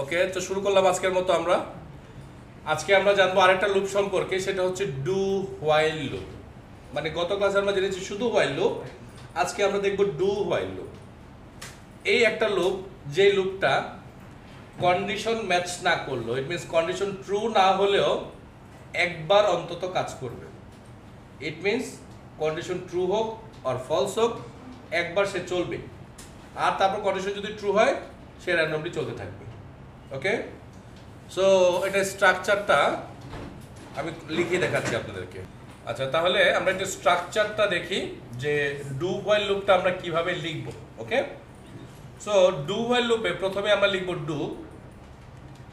ওকে, তো শুরু করলাম আজকের মতো। আজকে আমরা জানবো আরেকটা লুপ সম্পর্কে, সেটা হচ্ছে ডু হোয়াইল লুপ। মানে গত ক্লাসে আমরা জেনেছি শুধু হোয়াইল লুপ, আজকে আমরা দেখব ডু হোয়াইল লুপ। এই একটা লুপ, যে লুপটা কন্ডিশন ম্যাচ না করলো, ইট মিনস কন্ডিশন ট্রু না হলেও একবার অন্তত কাজ করবে। ইট মিনস কন্ডিশন ট্রু হোক আর ফলস হোক, একবার সে চলবে, আর তারপর কন্ডিশন যদি ট্রু হয় সে র্যান্ডমলি চলতে থাকবে। ওকে, সো এটা স্ট্রাকচারটা আমি লিখে দেখাচ্ছি আপনাদেরকে। আচ্ছা, তাহলে আমরা একটু স্ট্রাকচারটা দেখি যে ডু হোয়াইল লুপটা আমরা কিভাবে লিখব। ওকে, সো ডু হোয়াইল লুপে প্রথমে আমরা লিখব ডু,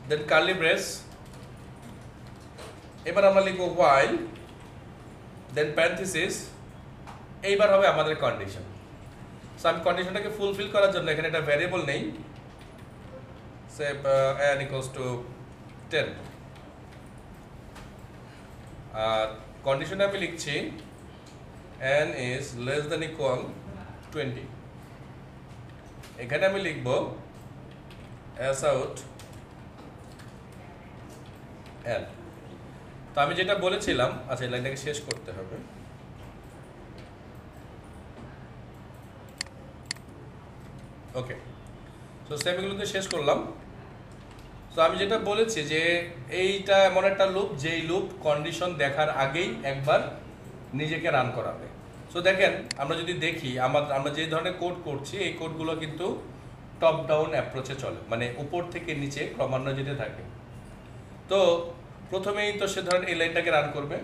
দেন কার্লি ব্রেস, এবার আমরা লিখব হোয়াইল, দেন প্যারেনথেসিস, এইবার হবে আমাদের কন্ডিশন। সো আমি কন্ডিশনটাকে ফুলফিল করার জন্য এখানে একটা ভ্যারিয়েবল নেই, সে n equals to 10, আর কন্ডিশনে আমি লিখছি n is less than equal 20। এখানে আমি লিখব s out n। তো আমি যেটা বলেছিলাম, আচ্ছা এই লাইনটাকে শেষ করতে হবে। ওকে, সো সেমিগুলোতে শেষ করলাম। তো আমি যেটা বলেছি যে এইটা এমন একটা লুপ, যেই লুপ কন্ডিশন দেখার আগেই একবার নিজেকে রান করাবে। সো দেখেন, আমরা যদি দেখি আমরা যে ধরনের কোড করছি, এই কোডগুলো কিন্তু টপ ডাউন অ্যাপ্রোচে চলে, মানে উপর থেকে নিচে ক্রমান্বয়ে যেতে থাকে। তো প্রথমেই তো সে ধরেন এই লাইনটাকে রান করবে,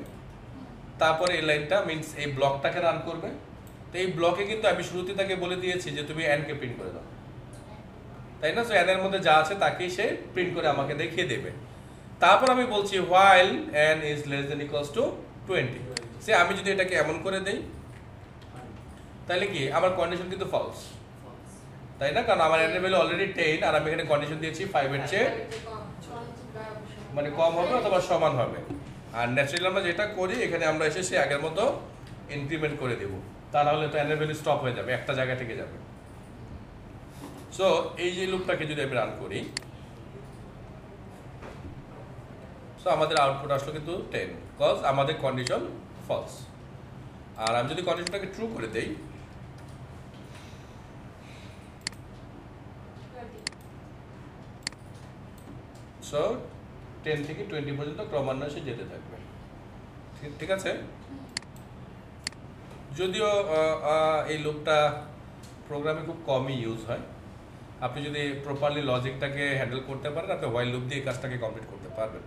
তারপরে এই লাইনটা মিনস এই ব্লকটাকে রান করবে। তো এই ব্লকে কিন্তু আমি শুরুতে তাকে বলে দিয়েছি যে তুমি এনকে প্রিন্ট করে দাও, তাই না? সো এন এর মধ্যে যা আছে তাকেই সে প্রিন্ট করে আমাকে দেখিয়ে দেবে। তারপর আমি বলছি while n is less than equals to 20। সে আমি যদি এটাকে এমন করে দেই, তাহলে কি আমার কন্ডিশন কিন্তু ফলস, তাই না? কারণ আমার n এর ভ্যালু অলরেডি 10, আর আমি এখানে কন্ডিশন দিয়েছি 5 এর চেয়ে মানে কম হবে অথবা সমান হবে। আর ন্যাচারালি আমরা যেটা করি, এখানে আমরা এসে সে আগের মতো ইনক্রিমেন্ট করে দেব, তা নাহলে তো n এর ভ্যালু স্টপ হয়ে যাবে, একটা জায়গা থেকে যাবে। সো এই যে লুপটাকে যদি আমি রান করি, সো আমাদের আউটপুট আসলো কিন্তু 10, বিকজ আমাদের কন্ডিশন ফলস। আর আমি যদি কন্ডিশনটাকে ট্রু করে দেই, সো 10 থেকে 20 পর্যন্ত ক্রমান্বয়ে সে যেতে থাকবে। ঠিক আছে? যদিও এই লুপটা প্রোগ্রামে খুব কমই ইউজ হয়। আপনি যদি প্রপারলি লজিকটাকে হ্যান্ডেল করতে পারেন, আপনি হোয়াইল লুপ দিয়ে কাজটাকে কমপ্লিট করতে পারবেন।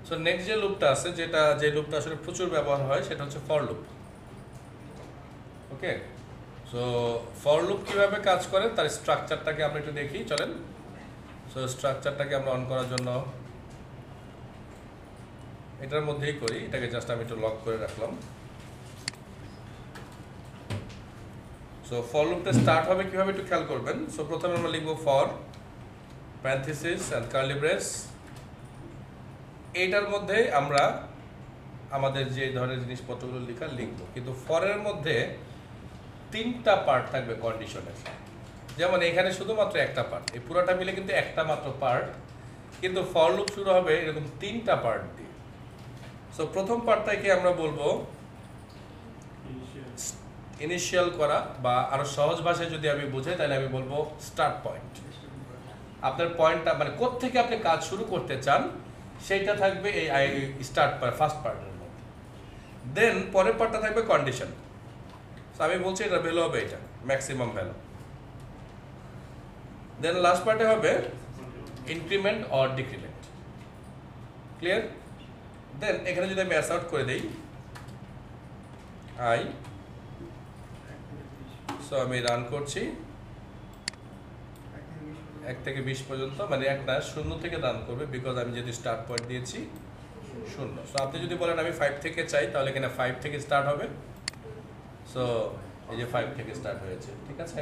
সো নেক্সট যে লুপটা আছে, যে লুপটা আসলে প্রচুর ব্যবহার হয়, সেটা হচ্ছে for loop. Okay, so for loop কিভাবে কাজ করে তার স্ট্রাকচারটাকে আমরা একটু দেখি, চলেন। সো স্ট্রাকচারটাকে আমরা অন করার জন্য এটার মধ্যেই করি, এটাকে জাস্ট আমি একটু লক করে রাখলাম। সো ফর লুপটা স্টার্ট হবে কিভাবে একটু খেয়াল করবেন। সো প্রথমে আমরা লিখব for parenthesis and curly brace. এইটার মধ্যে আমরা আমাদের যে ধরনের জিনিসপত্রগুলো লিখব, কিন্তু ফরের মধ্যে 3টা পার্ট থাকবে কন্ডিশনের। যেমন এখানে শুধুমাত্র একটা পার্ট, এই পুরোটা মিলে কিন্তু একটা মাত্র পার্ট, কিন্তু ফর লুপ শুরু হবে এরকম 3টা পার্ট দিয়ে। সো প্রথম পার্টটাকে আমরা বলবো ইনিশিয়াল করা, বা আরো সহজ ভাষায় যদি আমি বুঝাই তাহলে আমি বলবো স্টার্ট পয়েন্ট। আপনার পয়েন্টটা মানে কোত্থেকে আপনি কাজ শুরু করতে চান সেইটা থাকবে এই স্টার্ট ফার্স্ট পার্টের মধ্যে। দেন পরের পার্টটা থাকবে কন্ডিশন। সো আমি বলছি এটা ভ্যালু হবে এটা ম্যাক্সিমাম ভ্যালু। দেন লাস্ট পার্টে হবে ইনক্রিমেন্ট অর ডিক্রিমেন্ট। ক্লিয়ার? দেন এখানে যদি আমি অ্যাস আউট করে দেই আই, সো আমি রান করছি 1 থেকে 20 পর্যন্ত, মানে একটা 0 থেকে রান করবে, বিকজ আমি যেহেতু স্টার্ট পয়েন্ট দিয়েছি 0। সো আপনি যদি বলেন আমি 5 থেকে চাই, তাহলে এখানে 5 থেকে স্টার্ট হবে। সো এই যে 5 থেকে স্টার্ট হয়েছে। ঠিক আছে,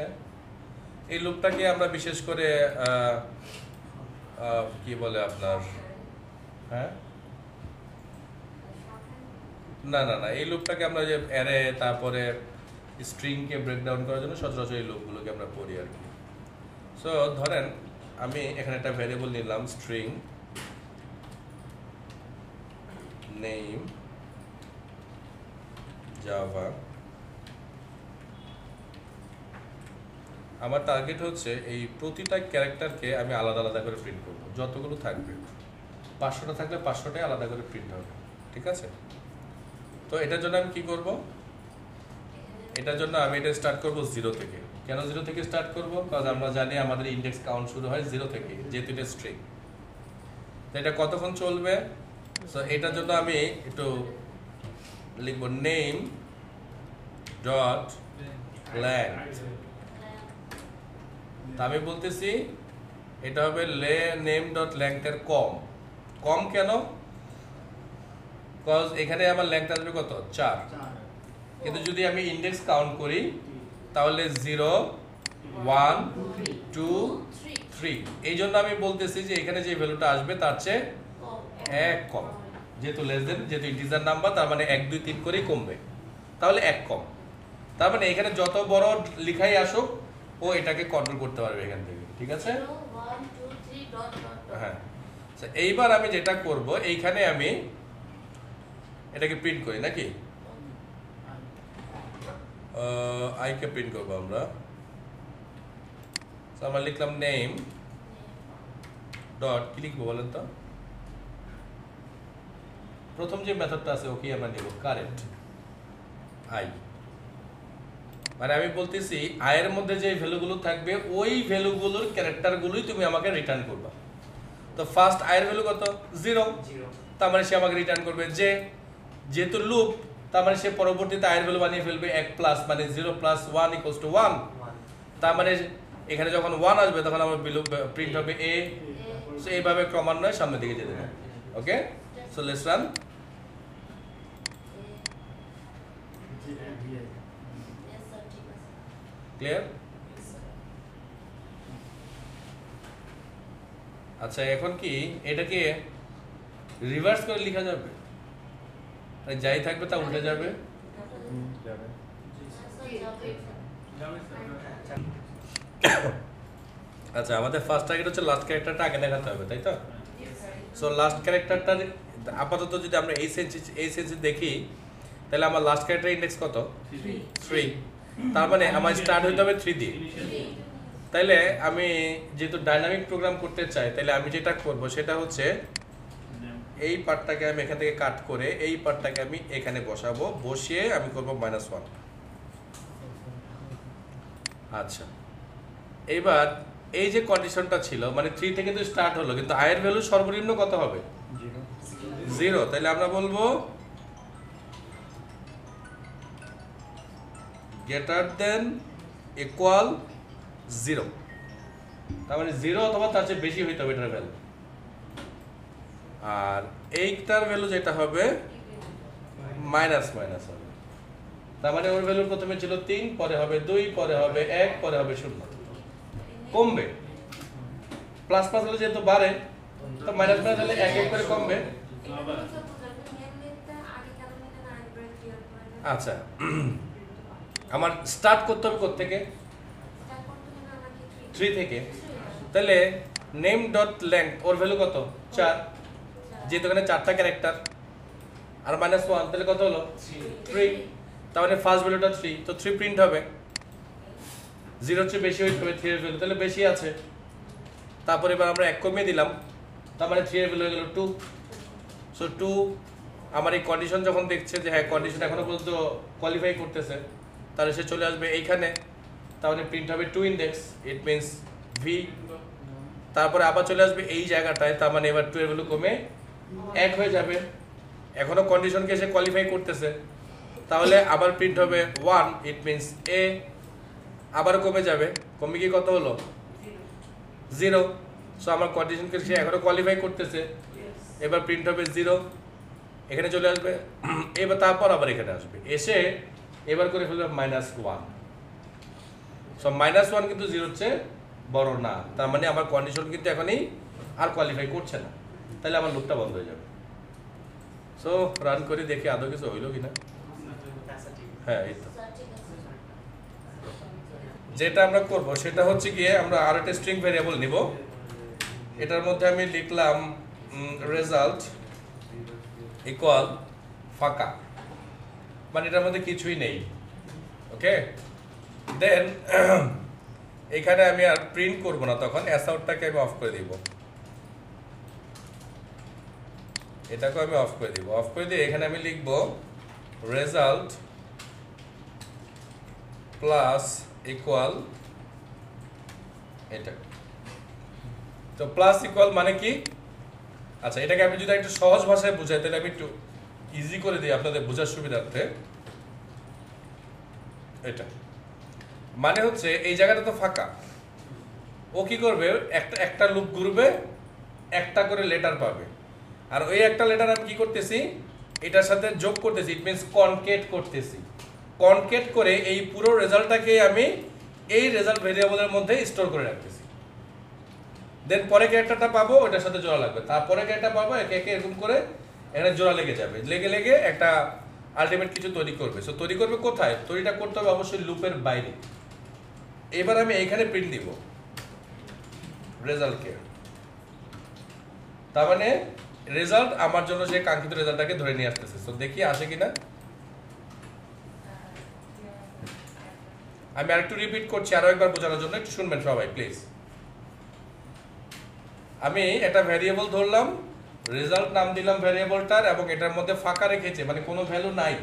এই লুপটাকে আমরা বিশেষ করে কি বলে আপনার, হ্যাঁ না না না, এই লুপটাকে আমরা যে অ্যারে তারপরে স্ট্রিংকে ব্রেকডাউন করার জন্য সচরাচর এই লুপগুলোকে আমরা পড়ি আর কি। সো ধরেন আমি এখানে একটা ভ্যারিয়েবল নিলাম স্ট্রিং নেম জাভা। আমার টার্গেট হচ্ছে এই প্রতিটা ক্যারেক্টারকে আমি আলাদা আলাদা করে প্রিন্ট করব, যতগুলো থাকবে 500টা থাকলে 500টাই আলাদা করে প্রিন্ট হবে, ঠিক আছে? তো এটার জন্য আমি কি করব, এটার জন্য আমি এটা স্টার্ট করব 0 থেকে। কেন 0 থেকে স্টার্ট করব? কারণ আমরা জানি আমাদের ইন্ডেক্স কাউন্ট শুরু হয় 0 থেকে, যেহেতু এটা স্ট্রিং। তো এটা কতক্ষণ চলবে? সো এটার জন্য আমি একটু লিখব নেম ডট লেংথ। তা আমি বলতেছি এটা হবে নেম ডট লেংথের কম কেন? কজ এখানে আমার লেংথ আসবে কত? 4। কিন্তু যদি আমি ইন্ডেক্স কাউন্ট করি তাহলে 0 1 2 3। এই জন্য আমি বলতেছি যে এখানে যে ভ্যালুটা আসবে তার চেয়ে 1 কম, যেহেতু লেস দেন, যেহেতু ইন্টিজার নাম্বার, তার মানে 1 2 3 করেই কমবে, তাহলে 1 কম। তার মানে এখানে যত বড় লিখাই আসুক ও এটাকে কন্ট্রোল করতে পারবে এখান থেকে, ঠিক আছে? হ্যাঁ, এইবার আমি যেটা করব, এইখানে আমি এটাকে প্রিন্ট করি নাকি আই কে প্রিন্ট করবো আমরা। আমরা লিখলাম নেম ডট, কি লিখবো বলেন তো? প্রথম যে মেথডটা আছে ওকে আমরা নিব কারেন্ট আই। মানে আমি বলতেছি আয়ের মধ্যে যে ভ্যালুগুলো থাকবে ওই ভ্যালুগুলোর ক্যারেক্টারগুলোই তুমি আমাকে রিটার্ন করবা। তো ফার্স্ট আয়ের ভ্যালু কত? 0। তার মানে সে আমাকে রিটার্ন করবে যে, যেহেতু লুপ, তার মানে সে পরবর্তীতে আয়ের ভ্যালু বানিয়ে ফেলবে 1 প্লাস, মানে 0 প্লাস 1 ইকুয়ালস টু 1। তার মানে এখানে যখন 1 আসবে তখন আমার প্রিন্ট হবে a। সো এইভাবে ক্রমান্বয়ে সামনের দিকে যেতে হবে। ওকে, সো লেটস রান। ক্লিয়ার? আচ্ছা, এখন কি এটাকে রিভার্স করে লেখা যাবে? যাই থাকবে তা উল্টে যাবে। আচ্ছা, আমাদের ফার্স্ট টার্গেট হচ্ছে লাস্ট ক্যারেক্টারটা আগে দেখাতে হবে, তাই তো? সো লাস্ট ক্যারেক্টারটা আপাতত যদি আমরা এই সেন্সে দেখি তাহলে আমার লাস্ট ক্যারেক্টার ইন্ডেক্স কত? 3। তার মানে আমার স্টার্ট হইতে হবে 3 দিয়ে। তাইলে আমি যেহেতু ডাইনামিক প্রোগ্রাম করতে চাই, তাহলে আমি যেটা করব সেটা হচ্ছে এই পার্টটাকে আমি এখান থেকে কাট করে এই পার্টটাকে আমি এখানে বসাবো, বসিয়ে আমি করব -1। আচ্ছা, এইবার এই যে কন্ডিশনটা ছিল, মানে 3 থেকে তো স্টার্ট হলো, কিন্তু আয়ের ভ্যালু সর্বনিম্ন কত হবে? 0। তাহলে আমরা বলবো গ্রেটার দেন ইকুয়াল 0। তার মানে 0 অথবা তার চেয়ে বেশি হইতে হবে এটার ভ্যালু। আর এইটার ভ্যালু যেটা হবে মাইনাস হবে। তার মানে ওর ভ্যালু প্রথমে ছিল 3, পরে হবে 2, পরে হবে 1, পরে হবে 0। কমবে। প্লাস প্লাস হলে যেহেতু বাড়ে, তো মাইনাস হলে 1 1 করে কমবে। আচ্ছা, আমার স্টার্ট করতে হবে কোথা থেকে? 3 থেকে। তাহলে নেম ডট লেংথ ওর ভ্যালু কত? 4, যেহেতু এখানে 4টা ক্যারেক্টার। আর -1 তাহলে কত হলো? 3। তার মানে ফার্স্ট ভ্যালুটা 3, তো 3 প্রিন্ট হবে। 0 চেয়ে বেশি হইতে হবে 3 এর ভ্যালু, তাহলে বেশি আছে। তারপরে এবার আমরা 1 কমিয়ে দিলাম, তার মানে 3 এর ভ্যালু হয়ে গেল 2। সো 2 আমার এই কন্ডিশন যখন দেখছে যে হ্যাঁ কন্ডিশন এখনো পর্যন্ত কোয়ালিফাই করতেছে, তাহলে সে চলে আসবে এইখানে। তাহলে প্রিন্ট হবে 2 ইন্ডেক্স, ইট মিনস ভি। তারপরে আবার চলে আসবে এই জায়গাটায়, তার মানে এবার 2 এর ভ্যালু কমে 1 হয়ে যাবে। এখনো কন্ডিশনকে সে কোয়ালিফাই করতেছে, তাহলে আবার প্রিন্ট হবে 1, ইট মিনস এ। আবার কমে যাবে, কমে গিয়ে কত হলো? 0। সো আমার কন্ডিশনকে সে এখনো কোয়ালিফাই করতেছে, এবার প্রিন্ট হবে 0। এখানে চলে আসবে, এবার তারপর আবার এখানে আসবে, এসে এবার করে ফেলবে -1। সো -1 কিন্তু 0 চেয়ে বড় না, তার মানে আমার কন্ডিশন কিন্তু এখনই আর কোয়ালিফাই করছে না, তাহলে আমার লুপটা বন্ধ হয়ে যাবে। সো রান করে দেখি আদৌ কিছু হইলো কিনা। হ্যাঁ, এই তো যেটা আমরা করব সেটা হচ্ছে গিয়ে আমরা আর একটা স্ট্রিং ভ্যারিয়েবল নিব, এটার মধ্যে আমি লিখলাম রেজাল্ট ইকুয়াল ফাঁকা, মানে এটার মধ্যে কিছুই নেই। ওকে, দেন এখানে আমি আর প্রিন্ট করব না, তখন অ্যাসাউটটাকে আমি অফ করে দিব, এটাকে আমি অফ করে দিব। অফ করে দিয়ে এখানে আমি লিখব রেজাল্ট প্লাস ইকুয়াল এটা। তো প্লাস ইকুয়াল মানে কি? আচ্ছা, এটাকে আমি যদি একটু সহজ ভাষায় বুঝাই তাহলে আমি একটু ইজি করে দিই আপনাদের বোঝার সুবিধার্থে। এটা মানে হচ্ছে এই জায়গাটা তো ফাঁকা, ও কি করবে, একটা লুপ ঘুরবে, একটা করে লেটার পাবে, আর ওই একটা লেটার আমি কি করতেছি, এটার সাথে যোগ করতেছি, ইট মিনস কনকেট করতেছি। কনকেট করে এই পুরো রেজাল্টটাকে আমি এই রেজাল্ট ভেরিয়েবলের মধ্যে স্টোর করে রাখতেছি। দেন পরে ক্যারেক্টারটা পাবো, ওটার সাথে জোড়া লাগবে, তারপরে ক্যারেক্টার পাবো, একে একে এরকম করে এখানে জোড়া লেগে যাবে, লেগে লেগে একটা আলটিমেট কিছু তৈরি করবে। সো তৈরি করবে কোথায়? তৈরিটা করতে হবে অবশ্যই লুপের বাইরে। এবার আমি এখানে প্রিন্ট দিব রেজাল্টকে, তার মানে রেজাল্ট আমার জন্য সেই কাঙ্ক্ষিত রেজাল্টটাকে ধরে নিয়ে আসতেছে। সো দেখি আসে কিনা। আমি আরেকটু রিপিট করছি আরো একবার বোঝানোর জন্য, একটু শুনবেন সবাই প্লিজ। আমি একটা ভ্যারিয়েবল ধরলাম, রেজাল্ট নাম দিলাম ভ্যারিয়েবলটার, এবং এটার মধ্যে ফাঁকা রেখেছে, মানে কোনো ভ্যালু নাই।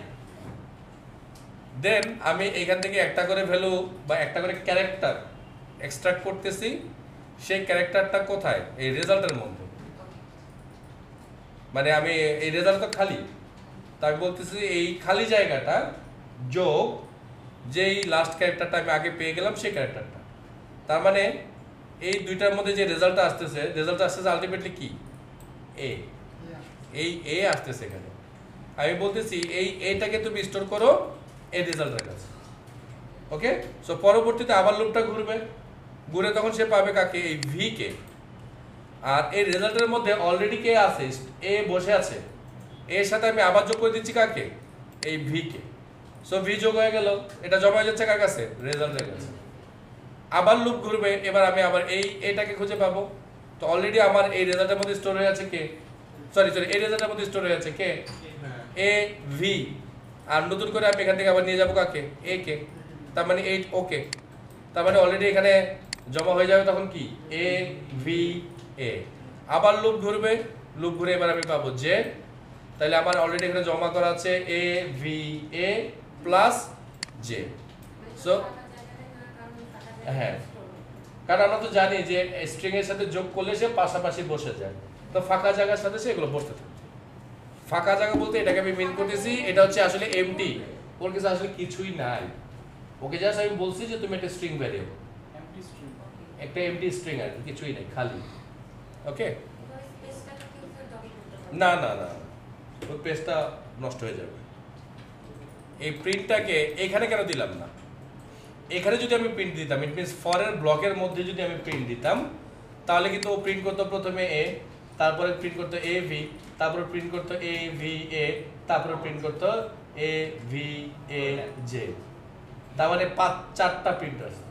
দেন আমি এখান থেকে একটা করে ভ্যালু বা একটা করে ক্যারেক্টার এক্সট্রাক্ট করতেছি। সেই ক্যারেক্টারটা কোথায়? এই রেজাল্টের মধ্যে। মানে আমি এই রেজাল্ট তো খালি, তাই বলতেছি এই খালি জায়গাটা যোগ যেই লাস্ট ক্যারেক্টারটা আমি আগে পেয়ে গেলাম সেই ক্যারেক্টারটা। তার মানে এই দুইটার মধ্যে যে রেজাল্টটা আসতেছে, রেজাল্টটা আসতেছে আলটিমেটলি কি? এ। এই এ আসতেছে এখানে। আমি বলতেছি এই এটাকে তুমি স্টোর করো এই রেজাল্টের কাছে। ওকে, সো পরবর্তীতে আবার লুপটা ঘুরবে, ঘুরে তখন সে পাবে কাকে? এই ভি কে। আর এই রেজাল্টের মধ্যে অলরেডি কে আছে? এ বসে আছে, এর সাথে আমি আবার যোগ করে দিচ্ছি কাকে? এই ভি কে। সো ভি যোগ হয়ে গেল, এটা জমা হয়ে যাচ্ছে কার কাছে? রেজাল্টের কাছে। আবার লুপ ঘুরবে, এবার আমি আবার এই এটাকে খুঁজে পাবো। তো অলরেডি আমার এই রেজাল্টের মধ্যে স্টোর হয়ে আছে কে? সরি এই রেজাল্টের মধ্যে স্টোর হয়ে আছে কে? A V. আর নতুন করে আমি এখান থেকে আবার নিয়ে যাবো কাকে? এ কে। তার মানে 8 ওকে, তার মানে অলরেডি এখানে জমা হয়ে যাবে তখন কি? এ ভি এ। আবার লুপ ঘুরবে, লুপ ঘুরে এবার আমি পাবো জে। তাহলে আমার অলরেডি এখানে জমা করা আছে A V A plus J. So হ্যাঁ, কারণ আমরা তো জানি যে স্ট্রিং এর সাথে যোগ করলে সে পাশাপাশি বসে যায়, তো ফাঁকা জায়গার সাথে সে এগুলো বসতে থাকে। ফাঁকা জায়গা বলতে এটাকে আমি মিন করতেছি, এটা হচ্ছে আসলে এমটি, ওর কাছে আসলে কিছুই নাই। ওকে জাস্ট আমি বলছি যে তুমি একটা স্ট্রিং ভ্যারিয়েবল, একটা এমটি স্ট্রিং আর কিছুই নাই, খালি। ওকে, না না না, ওই পেজটা নষ্ট হয়ে যাবে। এই প্রিন্টটাকে এখানে কেন দিলাম না? এখানে যদি আমি প্রিন্ট দিতাম, ইট মিনস ফরের ব্লকের মধ্যে যদি আমি প্রিন্ট দিতাম, তাহলে কিন্তু ও প্রিন্ট করতো প্রথমে এ, তারপরে প্রিন্ট করতো এ ভি, তারপরে প্রিন্ট করতো এ ভি এ, তারপরে প্রিন্ট করতো এ ভি এ জে। তার মানে 4টা প্রিন্ট আছে,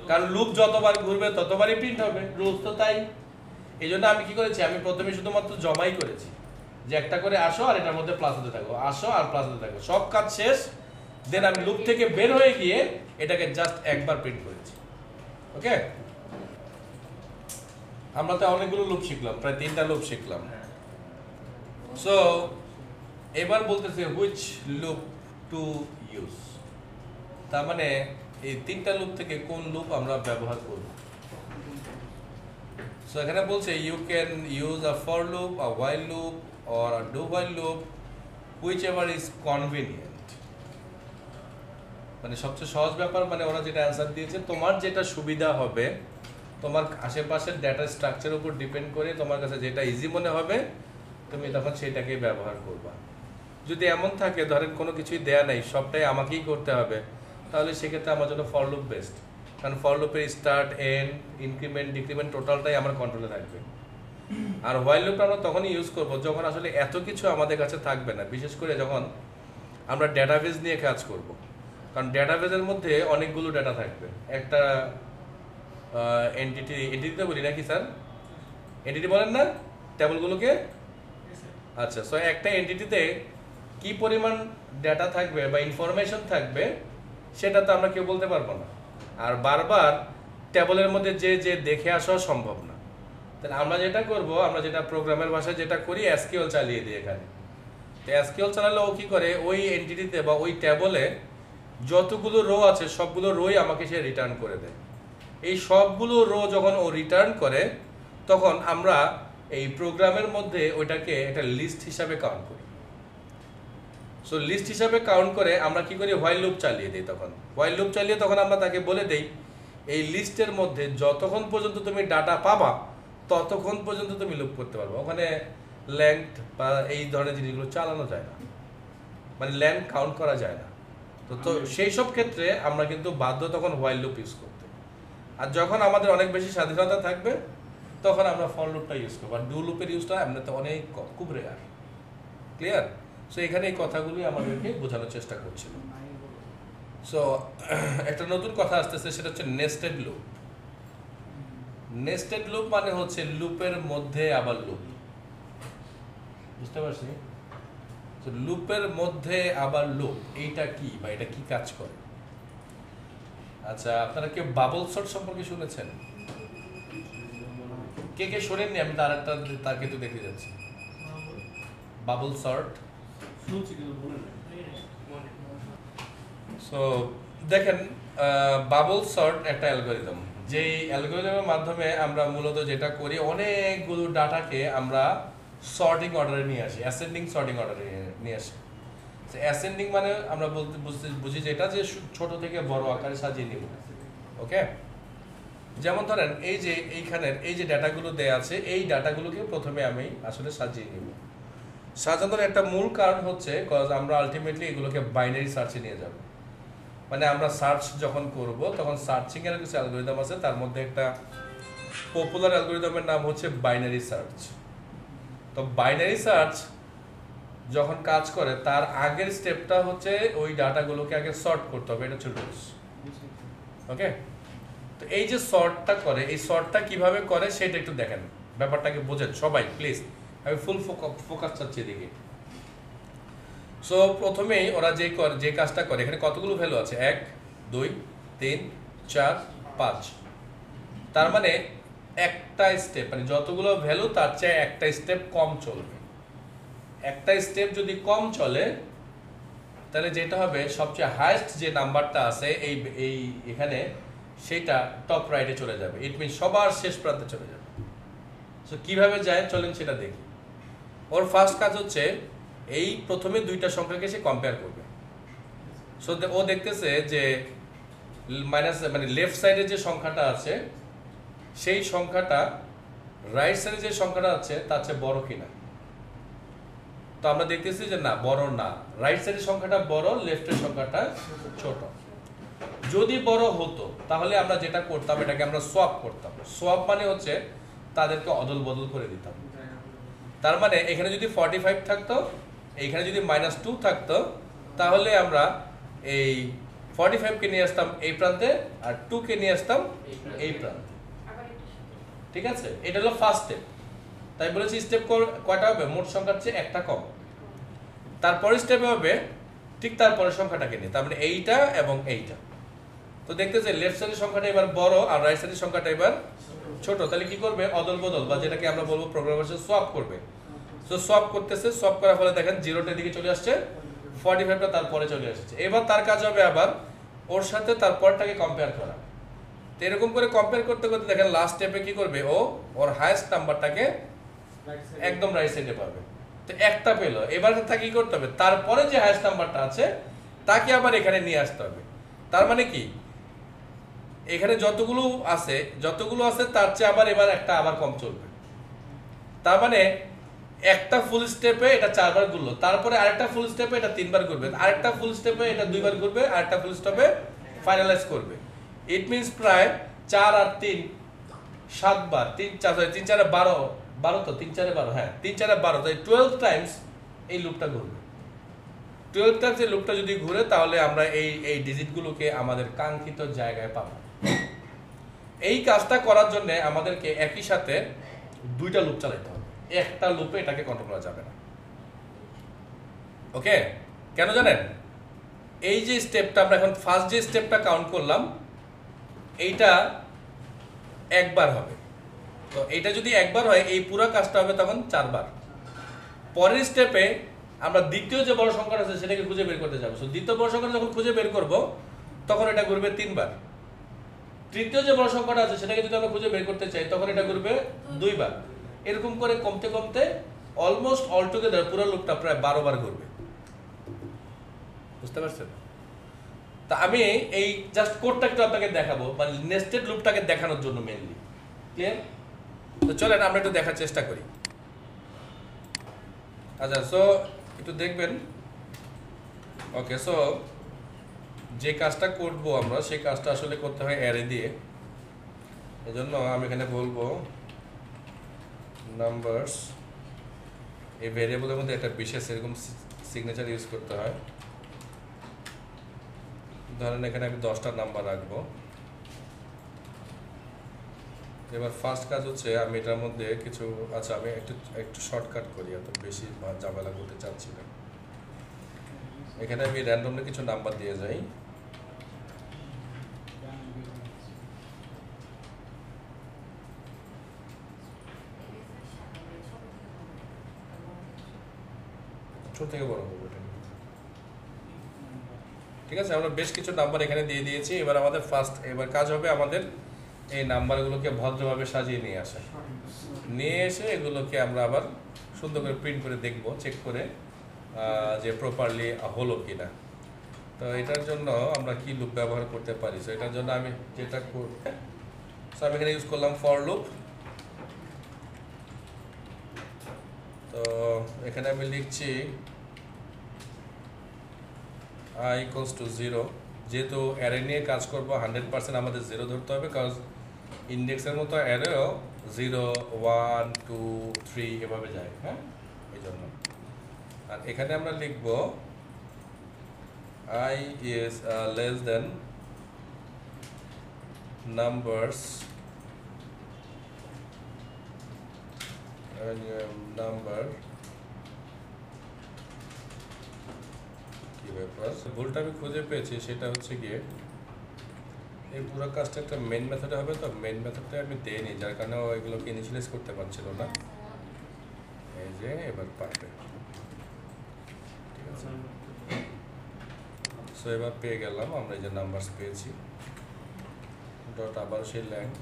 কারণ লুপ যতবার ঘুরবে ততবারই প্রিন্ট হবে, রুলস তো তাই। এই জন্য আমি কি করেছি, আমি প্রথমে শুধুমাত্র জমাই করেছি যে একটা করে আসো আর এটার মধ্যে প্লাস হতে থাকো, আসো আর প্লাস হতে থাকো, সব কাজ শেষ। দেন আমি লুপ থেকে বের হয়ে গিয়ে এটাকে জাস্ট একবার প্রিন্ট করেছি। ওকে, আমরা তো অনেকগুলো লুপ শিখলাম, প্রায় 3টা লুপ শিখলাম। সো এবার বলতেছে হুইচ লুপ টু ইউজ, তার মানে এই 3টা লুপ থেকে কোন লুপ আমরা ব্যবহার করব। সো এখানে বলছে you can use a for loop, a while loop or a do while loop whichever is convenient। মানে সবচেয়ে সহজ ব্যাপার, মানে ওরা যেটা অ্যান্সার দিয়েছে, তোমার যেটা সুবিধা হবে, তোমার আশেপাশের ডেটা স্ট্রাকচারের উপর ডিপেন্ড করে তোমার কাছে যেটা ইজি মনে হবে তুমি তখন সেটাকেই ব্যবহার করবা। যদি এমন থাকে ধরেন কোনো কিছুই দেয়া নাই, সবটাই আমাকেই করতে হবে, তাহলে সেক্ষেত্রে আমার জন্য ফর লুপ বেস্ট, কারণ ফর লুপের স্টার্ট এন্ড ইনক্রিমেন্ট ডিক্রিমেন্ট টোটালটাই আমার কন্ট্রোলে থাকবে। আর হোয়াইল লুপটা আমরা তখনই ইউজ করবো যখন আসলে এত কিছু আমাদের কাছে থাকবে না, বিশেষ করে যখন আমরা ডেটাবেজ নিয়ে কাজ করব। কারণ ডেটাবেজের মধ্যে অনেকগুলো ডেটা থাকবে, একটা এন্টিটি বলি নাকি স্যার, এন্টিটি বলেন না টেবিলগুলোকে? আচ্ছা, সো একটা এন্টিটিতে কি পরিমাণ ডেটা থাকবে বা ইনফরমেশন থাকবে সেটা তো আমরা কেউ বলতে পারবো না, আর বারবার টেবিলের মধ্যে যে যে দেখে আসা সম্ভব না। তাহলে আমরা যেটা করব, আমরা যেটা প্রোগ্রামের ভাষায় যেটা করি, এসকিউএল চালিয়ে দিই এখানে। তো এসকিউএল চালালে ও কি করে, ওই এন্টিটিতে বা ওই টেবলে যতগুলো রো আছে সবগুলো রোই আমাকে সে রিটার্ন করে দেয়। এই সবগুলো রো যখন ও রিটার্ন করে তখন আমরা এই প্রোগ্রামের মধ্যে ওইটাকে একটা লিস্ট হিসাবে কাউন্ট করি। সো লিস্ট হিসাবে কাউন্ট করে আমরা কি করি, হোয়াইল লুপ চালিয়ে দিই। তখন হোয়াইল লুপ চালিয়ে তখন আমরা তাকে বলে দেই এই লিস্টের মধ্যে যতক্ষণ পর্যন্ত তুমি ডাটা পাবা ততক্ষণ পর্যন্ত তুমি লুপ করতে পারবে। ওখানে লেন্থ বা এই ধরনের জিনিসগুলো চালানো যায় না, মানে লেন্থ কাউন্ট করা যায় না। তো সেই সব ক্ষেত্রে আমরা কিন্তু বাধ্য তখন হোয়াইল লুপ ইউজ করতে। আর যখন আমাদের অনেক বেশি স্বাধীনতা থাকবে তখন আমরা ফর লুপটা ইউজ করবো। আর ডু লুপের ইউজটা এমনিতে অনেক খুব রেয়ার। ক্লিয়ার? সো এখানে এই কথাগুলি আমাদেরকে বোঝানোর চেষ্টা করছিল। সো একটা নতুন কথা আসতেছে, সেটা হচ্ছে নেস্টেড লুপ। নেস্টেড লুপ মানে হচ্ছে লুপের মধ্যে আবার লুপ। বুঝতে পারছি? তো লুপের মধ্যে আবার লুপ, এইটা কি বা এটা কি কাজ করে? আচ্ছা, আপনারা কেউ বাবল সর্ট সম্পর্কে শুনেছেন? কে কে শোনেননি? আমি তার কিন্তু দেখতে যাচ্ছি। বাবল সর্ট সো দেখেন, বাবল সর্ট একটা অ্যালগোরিদম, যেই অ্যালগোরিদমের মাধ্যমে আমরা মূলত যেটা করি, অনেকগুলো ডাটাকে আমরা সর্টিং অর্ডারে নিয়ে আসি, অ্যাসেন্ডিং সর্টিং অর্ডারে নিয়ে আসি। অ্যাসেন্ডিং মানে আমরা বুঝি যেটা যে ছোট থেকে বড় আকারে সাজিয়ে নিব। ওকে, যেমন ধরেন এই যে এইখানের এই যে ডাটাগুলো দেয়া আছে, এই ডাটাগুলোকে প্রথমে আমি আসলে সাজিয়ে নিব। সাজানোর একটা মূল কারণ হচ্ছে আমরা আলটিমেটলি এগুলোকে বাইনারি সার্চে নিয়ে যাব। মানে আমরা সার্চ যখন করব তখন সার্চিং এর কিছু অ্যালগোরিদম আছে, তার মধ্যে একটা পপুলার অ্যালগোরিদমের নাম হচ্ছে বাইনারি সার্চ। তো বাইনারি সার্চ যখন কাজ করে তার আগের স্টেপটা হচ্ছে ওই ডাটাগুলোকে আগে সর্ট করতে হবে, এটা হচ্ছে রুলস। ওকে, তো এই যে সর্টটা করে, এই সর্টটা কিভাবে করে সেটা একটু দেখেন, ব্যাপারটাকে বোঝেন সবাই প্লিজ। আমি ফুল ফোকাস চাচ্ছি এদিকে। সো প্রথমেই ওরা যে কাজটা করে, এখানে কতগুলো ভ্যালু আছে, 1 2 3 4 5। তার মানে একটা স্টেপ, মানে যতগুলো ভ্যালু তার চেয়ে একটা স্টেপ কম চলবে। একটা স্টেপ যদি কম চলে তাহলে যেটা হবে, সবচেয়ে হাইয়েস্ট যে নাম্বারটা আছে এই এখানে, সেটা টপ রাইটে চলে যাবে। ইট মিনস সবার শেষ প্রান্তে চলে যাবে। সো কিভাবে যায় চলেন সেটা দেখি। ওর ফার্স্ট কাজ হচ্ছে এই প্রথমে দুইটা সংখ্যাকে সে কম্পেয়ার করবে। সো ও দেখতেছে যে মানে লেফট সাইডে যে সংখ্যাটা আছে সেই সংখ্যাটা রাইট সাইডে যে সংখ্যাটা আছে তার চেয়ে বড় কিনা। তো আমরা দেখতেছি যে না, বড় না, রাইট সাইডের সংখ্যাটা বড়, লেফটের সংখ্যাটা ছোট। যদি বড় হতো তাহলে আমরা যেটা করতাম, এটাকে আমরা সোয়াপ করতাম। সোয়াপ মানে হচ্ছে তাদেরকে অদল বদল করে দিতাম। তার মানে এখানে যদি 45 থাকতো, এইখানে যদি -2 থাকতো, তাহলে আমরা এই 45 কে নিয়ে আসতাম এই প্রান্তে আর 2 কে নিয়ে আসতাম এই প্রান্তে। ঠিক আছে, এটা হলো ফার্স্ট স্টেপ। তাই বলেছি স্টেপ কয়টা হবে, মোট সংখ্যার চেয়ে একটা কম। তারপরে স্টেপে হবে ঠিক তারপরে সংখ্যাটাকে নিয়ে, তার মানে এইটা এবং এইটা। তো দেখতেছে লেফট সাইডের সংখ্যাটা এবার বড় আর রাইট সাইডের সংখ্যাটা এবার ছোট। তাহলে কি করবে, অদল বদল, বা যেটাকে আমরা বলবো প্রোগ্রামার ভাষায় সোয়াপ করবে। তো সোয়াপ করতেছে, সোয়াপ করার ফলে দেখেন 0টার দিকে চলে আসছে, 45টা তারপরে চলে আসছে। এবার তার কাজ হবে আবার ওর সাথে তারপরটাকে কম্পেয়ার করা। তো এরকম করে কম্পেয়ার করতে করতে দেখেন লাস্ট স্টেপে কি করবে, ও ওর হাইয়েস্ট নাম্বারটাকে একদম রাইট সাইডে পাবে। তো একটা পেলো, এবার তাকে কি করতে হবে, তারপরে যে হাইয়েস্ট নাম্বারটা আছে তাকে আবার এখানে নিয়ে আসতে হবে। তার মানে কি, এখানে যতগুলো আছে তার চেয়ে আবার এবার একটা আবার কম চলবে। তার মানে একটা ফুল স্টেপে এটা 4 বার ঘুরলো, তারপরে আরেকটা ফুল স্টেপে এটা 3 বার ঘুরবে, আরেকটা ফুল স্টেপে এটা 2 বার ঘুরবে, আরেকটা ফুল স্টেপে ফাইনালাইজ করবে। ইট মিনস প্রায় 4 আর 3 7 বার, 3 4 12 তো 3 4 12, হ্যাঁ 3 4 12, তাই 12 টাইমস এই লুপটা ঘুরবে। 12 টাইমস এই লুপটা যদি ঘুরে তাহলে আমরা এই ডিজিটগুলোকে আমাদের কাঙ্ক্ষিত জায়গায় পাবো। এই কাজটা করার জন্য আমাদেরকে একই সাথে দুইটা লুপ চালাইতে হবে, একটা লুপে এটাকে কন্ট্রোল করা যাবে না। ওকে, কেন জানেন? এই যে স্টেপটা আমরা এখন ফার্স্ট যে স্টেপটা কাউন্ট করলাম, এইটা একবার হবে। তো এটা যদি একবার হয়, এই পুরো কাজটা হবে তখন 4 বার। পরের স্টেপে আমরা দ্বিতীয় যে বড় সংখ্যাটা আছে সেটাকে খুঁজে বের করতে যাবো। দ্বিতীয় বড় সংখ্যাটা যখন খুঁজে বের করব তখন এটা ঘুরবে 3 বার। তৃতীয় যে বড় সংখ্যাটা আছে সেটাকে যদি আমরা খুঁজে বের করতে চাই তখন এটা ঘুরবে 2 বার। এরকম করে কমতে কমতে অলমোস্ট অল টুগেদার পুরো লুপটা প্রায় 12 বার ঘুরবে। বুঝতে পারছেন? তা আমি এই জাস্ট কোডটা একটু আপনাকে দেখাবো, মানে নেস্টেড লুপটাকে দেখানোর জন্য মেইনলি। ক্লিয়ার? তো চলেন আমরা একটু দেখার চেষ্টা করি। আচ্ছা, সো একটু দেখবেন। ওকে, সো যে কাজটা করব আমরা সেই কাজটা আসলে করতে হয় অ্যারে দিয়ে। এজন্য আমি এখানে বলবো নাম্বারস, এই ভেরিয়েবলের মধ্যে একটা বিশেষ এরকম সিগনেচার ইউজ করতে হয়। ধরেন এখানে আমি 10টা নাম্বার রাখবো। এবার ফার্স্ট কাজ হচ্ছে আমি এটার মধ্যে কিছু, আচ্ছা আমি একটু শর্টকাট করি, এত বেশি ঝামেলা করতে চাচ্ছি না। এখানে আমি র্যান্ডমলি কিছু নাম্বার দিয়ে যাই। ছোট থেকে বড় করবো, ঠিক আছে? আমরা বেশ কিছু নাম্বার এখানে দিয়ে দিয়েছি। এবার আমাদের এবার কাজ হবে আমাদের এই নাম্বারগুলোকে ভদ্রভাবে সাজিয়ে নিয়ে আসা। নিয়ে এসে এগুলোকে আমরা আবার সুন্দর করে প্রিন্ট করে দেখব, চেক করে যে প্রপারলি হলো কিনা। তো এটার জন্য আমরা কি লুপ ব্যবহার করতে পারি? সো এটার জন্য আমি যেটা আমি এখানে ইউজ করলাম ফর লুপ। তো এখানে আমি লিখছি i equals to 0। যেহেতু অ্যারে নিয়ে কাজ করবো 100% আমাদের 0 ধরতে হবে, কারণ ইন্ডেক্সের মতো অ্যারেও 0 1 2 3 এভাবে যায়। হ্যাঁ, এই জন্য। আর এখানে আমরা লিখব i is less than numbers number ভুলটা আমি খুঁজে পেয়েছি, সেটা হচ্ছে গিয়ে এই পুরো কাজটা একটা মেইন মেথডে হবে। তো মেইন মেথডটা আমি দেইনি, যার কারণে এগুলোকে ইনিশিয়ালাইজ করতে পারছিল না। এই যে এবার পারবে, ঠিক আছে? সো এবার পেয়ে গেলাম আমরা এই যে নাম্বারস পেয়েছি। ডট আবার সেই লেংথ,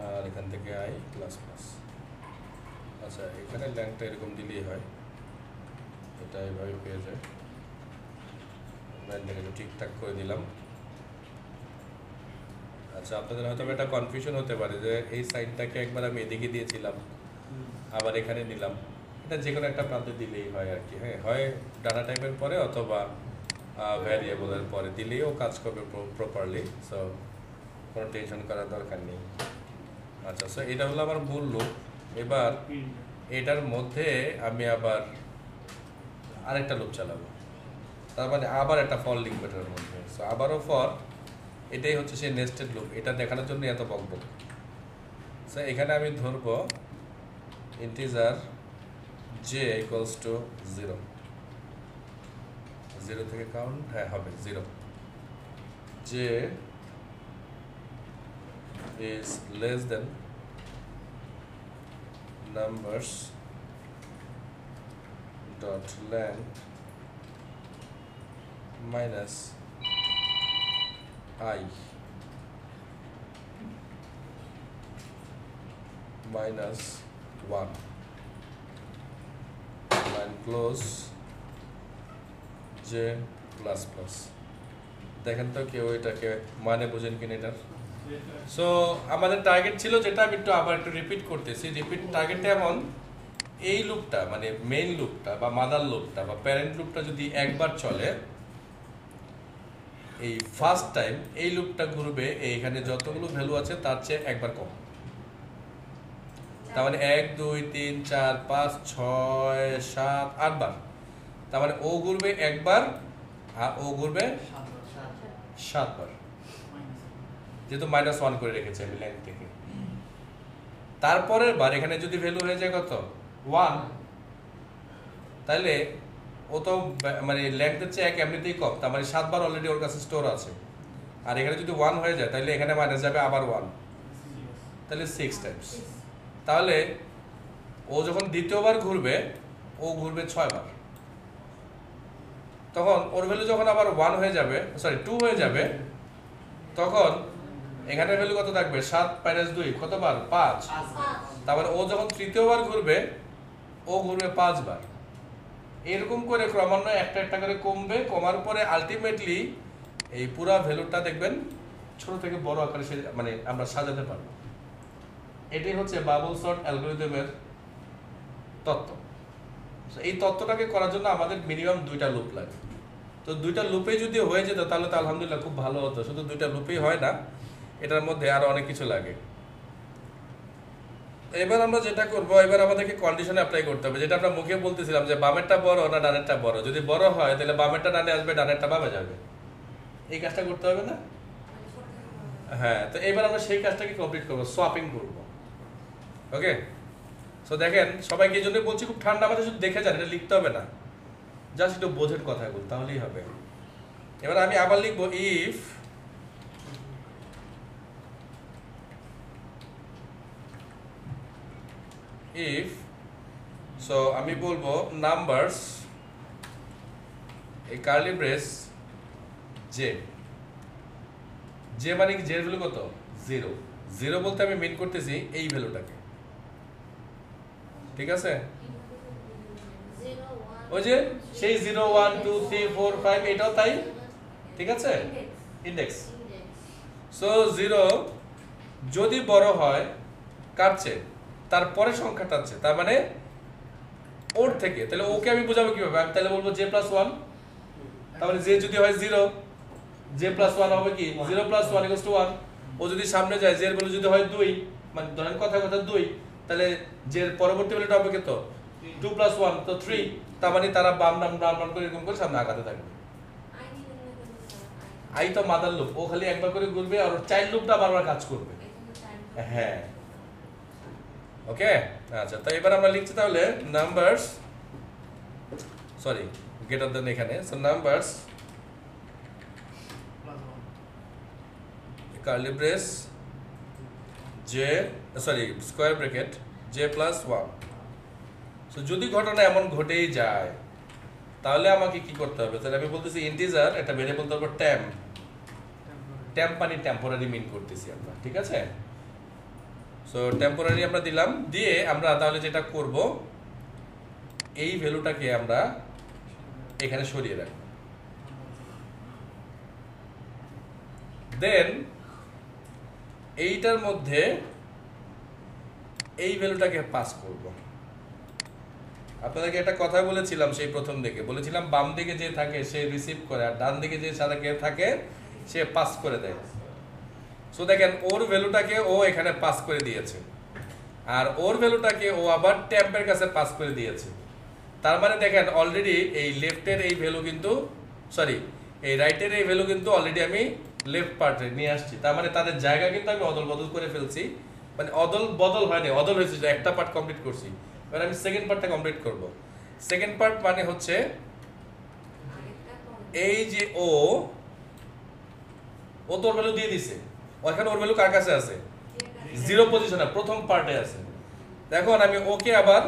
আর এখান থেকে i প্লাস প্লাস। আচ্ছা, এখানে ল্যাংটা এরকম দিলেই হয়, এটা এভাবে পেয়ে যায়। লাইনটাকে ঠিকঠাক করে দিলাম। আচ্ছা, আপনাদের হয়তো একটা কনফিউশন হতে পারে যে এই সাইডটাকে একবার আমি এদিকে দিয়েছিলাম, আবার এখানে নিলাম। এটা যে কোনো একটা প্রান্তে দিলেই হয় আর কি। হ্যাঁ, হয় ডাটা টাইপের পরে অথবা ভ্যারিয়েবলের পরে দিলেও কাজ করবে প্রপারলি। সো কোনো টেনশন করার দরকার নেই। আচ্ছা, সো এটা হলো আমার মূল লুপ। এবার এটার মধ্যে আমি আবার আরেকটা লুপ চালাবো, তার মানে আবার একটা ফর লিখবো এটার মধ্যে। সো আবারও ফর, এটাই হচ্ছে সেই নেস্টেড লুপ। এটা দেখানোর জন্য এত বকবক। সো এখানে আমি ধরবো ইন্টিজার j ইকুয়ালস টু 0। 0 থেকে কাউন্ট, হ্যাঁ হবে 0। j is less than numbers dot length minus I minus 1 line close j plus plus। দেখেন তো কেউ এটাকে মানে বোঝেন কিনা এটার? সো আমাদের টার্গেট ছিল, যেটা আমি আবার একটু রিপিট করতেছি। টার্গেটটা এমন, এই লুপটা মানে মেইন লুপটা বা মাদার লুপটা বা প্যারেন্ট লুপটা যদি একবার চলে, এই ফার্স্ট টাইম এই লুপটা ঘুরবে এইখানে যতগুলো ভ্যালু আছে তার চেয়ে একবার কম। তার মানে 1 2 3 4 5 6 7 8 বার। তার মানে ও ঘুরবে একবার আর ও ঘুরবে 7 বার। যেহেতু -1 করে রেখেছি আমি লেন্থ থেকে। তারপরের বার এখানে যদি ভ্যালু হয়ে যায় কত 1, তাহলে ও তো মানে লেন্থের চেয়ে 1 এমনিতেই কম, তার মানে 7 বার অলরেডি ওর কাছে স্টোর আছে। আর এখানে যদি 1 হয়ে যায় তাহলে এখানে মাইনাস যাবে আবার 1, তাহলে 6 টাইমস। তাহলে ও যখন দ্বিতীয়বার ঘুরবে ও ঘুরবে 6 বার। তখন ওর ভ্যালু যখন আবার 1 হয়ে যাবে, সরি 2 হয়ে যাবে, তখন এখানে ভ্যালু কত থাকবে 7 - 2 কতবার 5। তারপরে ও যখন তৃতীয়বার ঘুরবে ও ঘুরবে 5 বার। এরকম করে ক্রমান্বয়ে একটা একটা করে কমবে, কমার পরে আলটিমেটলি এই পুরা ভ্যালুটা দেখবেন ছোট থেকে বড় আকারে মানে আমরা সাজাতে পারবো। এটাই হচ্ছে বাবল সর্ট অ্যালগরিদমের তত্ত্ব। এই তত্ত্বটাকে করার জন্য আমাদের মিনিমাম 2টা লুপ লাগে। তো 2টা লুপে যদি হয়ে যেত তাহলে তো আলহামদুলিল্লাহ খুব ভালো হতো। শুধু 2টা লুপেই হয় না, এটার মধ্যে আরো অনেক কিছু লাগে। এবার আমরা যেটা করব, এবার আমাদেরকে কন্ডিশনে অ্যাপ্লাই করতে হবে, যেটা আমরা মুখে বলতেছিলাম যে বামেরটা বড় না ডানেরটা বড়। যদি বড় হয় তাহলে বামেরটা ডানে আসবে, ডানেরটা বামে যাবে। এই কাজটা করতে হবে না? হ্যাঁ, তো এবার আমরা সেই কাজটাকে কমপ্লিট করব, সোয়াপিং করব। ওকে, সো দেখেন সবাইকে এই জন্য বলছি খুব ঠান্ডা মাথায় শুধু দেখে যান, এটা লিখতে হবে না, জাস্ট একটু বোঝেন কথাগুলো, তাহলেই হবে। এবার আমি আবার লিখব ইফ সো আমি বলবো নাম্বারস এই কার্লি ব্রেস জে। জে মানে কি? জের ভ্যালু কত 0। 0 বলতে আমি মিন করতেছি এই ভ্যালুটাকে, ঠিক আছে? ওই যে সেই 0 1 2 3 4 5 এটাও তাই, ঠিক আছে? ইন্ডেক্স। সো 0 যদি বড় হয় কাটছে তারপরে সংখ্যা টানছে, তার মানে ওর থেকে, তাহলে ওকে আমি বোঝাবো কিভাবে? আমি তাহলে বলবো j+1। তাহলে j যদি হয় 0, j+1 হবে কি 0 + 1 = 1। ও যদি সামনে যায়, j এর ভ্যালু যদি হয় 2, মানে ধরেন কথা 2, তাহলে j এর পরবর্তী ভ্যালুটা হবে কত 2 + 1, তো 3। তার মানে তারা বাম ডান করে এরকম করে সামনে আগাতে থাকবে। আই তো মাদার লুপ, ও খালি একবার করে ঘুরবে আর চাইল্ড লুপটা বারবার কাজ করবে। হ্যাঁ, ওকে। আচ্ছা, তো এবার আমরা লিখছি তাহলে নাম্বারস, সরি গ্রেটার দেন এখানে, so numbers curly brace j, sorry square bracket j+1। So যদি ঘটনা এমন ঘটেই যায় তাহলে আমাকে কি করতে হবে? তাহলে আমি বলতেছি ইন্টিজার একটা ভেরিয়েবল তারপর টেম্প মানে টেম্পোরারি মিন করতেছি আমরা, ঠিক আছে? সো টেম্পোরারি আমরা দিলাম, দিয়ে আমরা তাহলে যেটা করব এই ভ্যালুটাকে আমরা এখানে সরিয়ে রাখব। দেন এইটার মধ্যে এই ভ্যালুটাকে পাস করব। আপনাদেরকে একটা কথা বলেছিলাম সেই প্রথম দিকে, বলেছিলাম বাম দিকে যে থাকে সে রিসিভ করে আর ডান দিকে যে থাকে সে পাস করে দেয়। সো দেখেন ওর ভ্যালুটাকে ও এখানে পাস করে দিয়েছে, আর ওর ভ্যালুটাকে ও আবার ট্যাম্পের কাছে পাস করে দিয়েছে। তার মানে দেখেন অলরেডি এই লেফটের এই ভ্যালু কিন্তু, সরি এই রাইটের এই ভ্যালু কিন্তু অলরেডি আমি লেফট পার্টে নিয়ে আসছি। তার মানে তাদের জায়গা কিন্তু আমি অদল বদল করে ফেলছি, মানে অদল বদল হয়নি, অদল হয়েছে, যে একটা পার্ট কমপ্লিট করছি। এবার আমি সেকেন্ড পার্টটা কমপ্লিট করব। সেকেন্ড পার্ট মানে হচ্ছে এই যে ও তোর ভ্যালু দিয়ে দিছে, ওখানে ওর ভ্যালু কার কাছে আছে 0 পজিশনে, প্রথম পার্টে আছে। দেখুন আমি ওকে আবার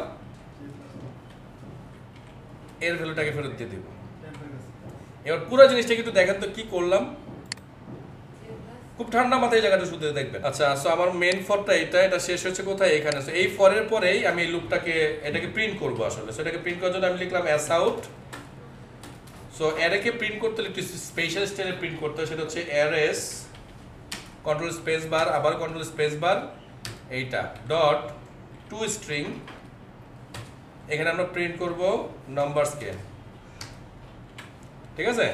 এর ভ্যালুটাকে ফেরত দিয়ে দিব। এবার পুরো জিনিসটাকে একটু দেখেন তো কি করলাম, খুব ঠান্ডা মাথায় এই জায়গাটা শুধু দেখবেন। আচ্ছা, সো আমার মেইন ফরটা এটা শেষ হচ্ছে কোথায়? এখানে। সো এই ফরের পরেই আমি এই লুপটাকে এটাকে প্রিন্ট করব আসলে। সো এটাকে প্রিন্ট করার জন্য আমি লিখলাম s out। সো অ্যারেকে প্রিন্ট করতে হলে একটু স্পেশাল স্টাইলে প্রিন্ট করতে হয়, সেটা হচ্ছে rs কন্ট্রোল স্পেস বার, আবার কন্ট্রোল স্পেস বার, এইটা ডট টু স্ট্রিং। এখানে আমরা প্রিন্ট করব নাম্বারসকে, ঠিক আছে?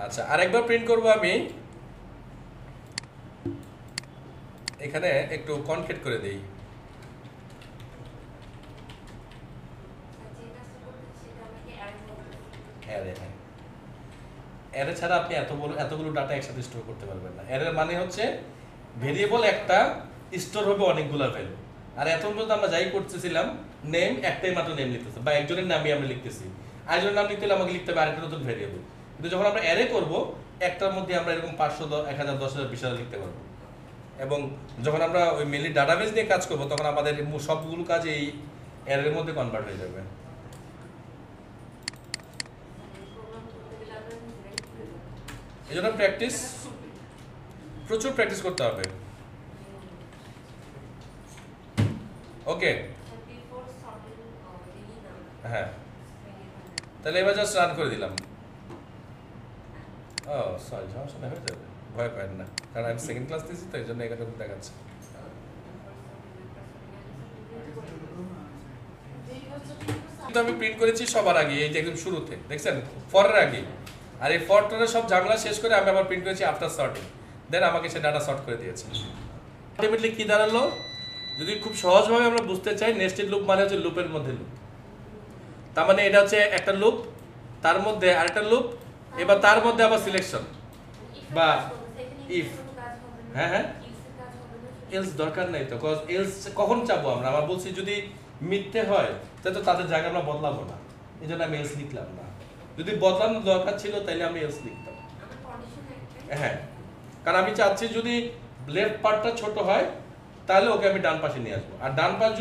আচ্ছা, আরেকবার প্রিন্ট করব আমি, এখানে একটু কনকেট করে দেই। অ্যারে, অ্যারে ছাড়া আপনি এতগুলো ডাটা একসাথে স্টোর করতে পারবেন না। অ্যারের মানে হচ্ছে ভেরিয়েবল একটা স্টোর হবে অনেকগুলো ভ্যালু। আর এত পর্যন্ত আমরা যাই করতেছিলাম নেম একটাই মাত্র নেম লিখতেছি বা একজনের নামই আমরা লিখতেছি, আরেকজনের নাম লিখতে হলে আমাকে লিখতে হবে আরেকটা নতুন ভেরিয়েবল। কিন্তু যখন আমরা অ্যারে করব একটার মধ্যে আমরা এরকম 500, 1000, 10,000, 20,000 লিখতে পারবো। এবং যখন আমরা ওই মেনলি ডাটাবেস নিয়ে কাজ করব তখন আমাদের সবগুলো কাজ এই অ্যারের মধ্যে কনভার্ট হয়ে যাবে। এই জন্য প্র্যাকটিস, প্রচুর প্র্যাকটিস করতে হবে। ওকে, হ্যাঁ, তাহলে এবার জাস্ট রান করে দিলাম। ও সরি, সমস্যা হয়ে যাবে, ভয় পাবেন না, কারণ আমি সেকেন্ড ক্লাস দিয়েছি তো এই জন্য এখানে দেখাচ্ছে। কিন্তু আমি প্রিন্ট করেছি সবার আগে, এই যে একদম শুরুতে দেখছেন ফরের আগে। আর এই ফরটারে সব ঝামেলা শেষ করে আমি আবার প্রিন্ট করেছি আফটার সর্টিং, দেন আমাকে সে ডাটা সর্ট করে দিয়েছে। আলটিমেটলি কি দাঁড়ালো, যদি খুব সহজভাবে আমরা বুঝতে চাই, নেস্টেড লুপ মানে হচ্ছে লুপের মধ্যে লুপ। তার মানে এটা হচ্ছে একটা লুপ, তার মধ্যে আরেকটা লুপ, এবার তার মধ্যে আবার সিলেকশন বা ইফ। হ্যাঁ হ্যাঁ, এলস দরকার নাই তো, কজ এলস কখন চাবো আমরা? আমরা বলছি যদি মিথ্যে হয় তাহলে তো তাদের জায়গা আমরা বদলাবো না, এই জন্য আমি এলস লিখলাম না। যদি বদলানোর দরকার ছিল তাহলে আমি এলস লিখতাম। হ্যাঁ, কারণ আমি চাচ্ছি যদি লেফট পার্টটা ছোট হয় তাহলে ওকে আমি ডান পাশে নিয়ে আসবো, আর ডান পাশ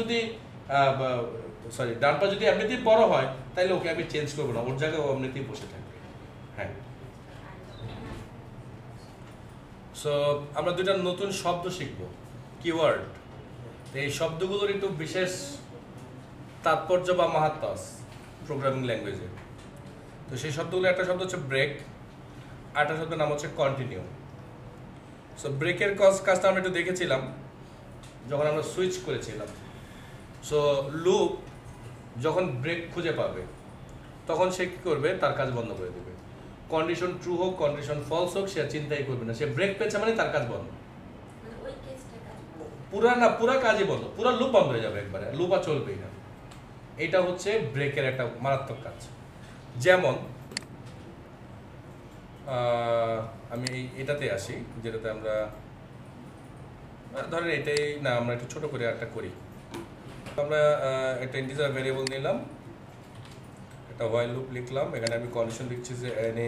যদি এমনিতেই বড় হয় তাহলে ওকে আমি চেঞ্জ করবো না, ওর জায়গায় ও এমনিতেই বসে থাকবে। হ্যাঁ, সো আমরা দুইটা নতুন শব্দ শিখবো, কিওয়ার্ড। এই শব্দগুলোর একটু বিশেষ তাৎপর্য বা মাহাত্ম্য আছে প্রোগ্রামিং ল্যাঙ্গুয়েজে। তো সেই শব্দগুলো, একটা শব্দ হচ্ছে ব্রেক, আরেকটা শব্দের নাম হচ্ছে কন্টিনিউ। সো ব্রেকের কাজটা আমরা একটু দেখেছিলাম যখন আমরা সুইচ করেছিলাম। সো লুপ যখন ব্রেক খুঁজে পাবে তখন সে কী করবে, তার কাজ বন্ধ করে দেবে। কন্ডিশন ট্রু হোক, কন্ডিশন ফলস হোক, সে চিন্তাই করবে না, সে ব্রেক পেয়েছে মানে তার কাজ বন্ধ। পুরা কাজই বন্ধ, পুরা লুপ বন্ধ হয়ে যাবে একবারে, লুপ আর চলবেই না। এটা হচ্ছে ব্রেকের একটা মারাত্মক কাজ। যেমন আমি এটাতে আসি, যেটাতে আমরা ধরেন এটাই না, আমরা একটু ছোট করে একটা করি। আমরা একটা ইন্টিজার ভ্যারিয়েবল নিলাম, একটা হোয়াইল লুপ লিখলাম, এখানে আমি কন্ডিশন লিখছি যে n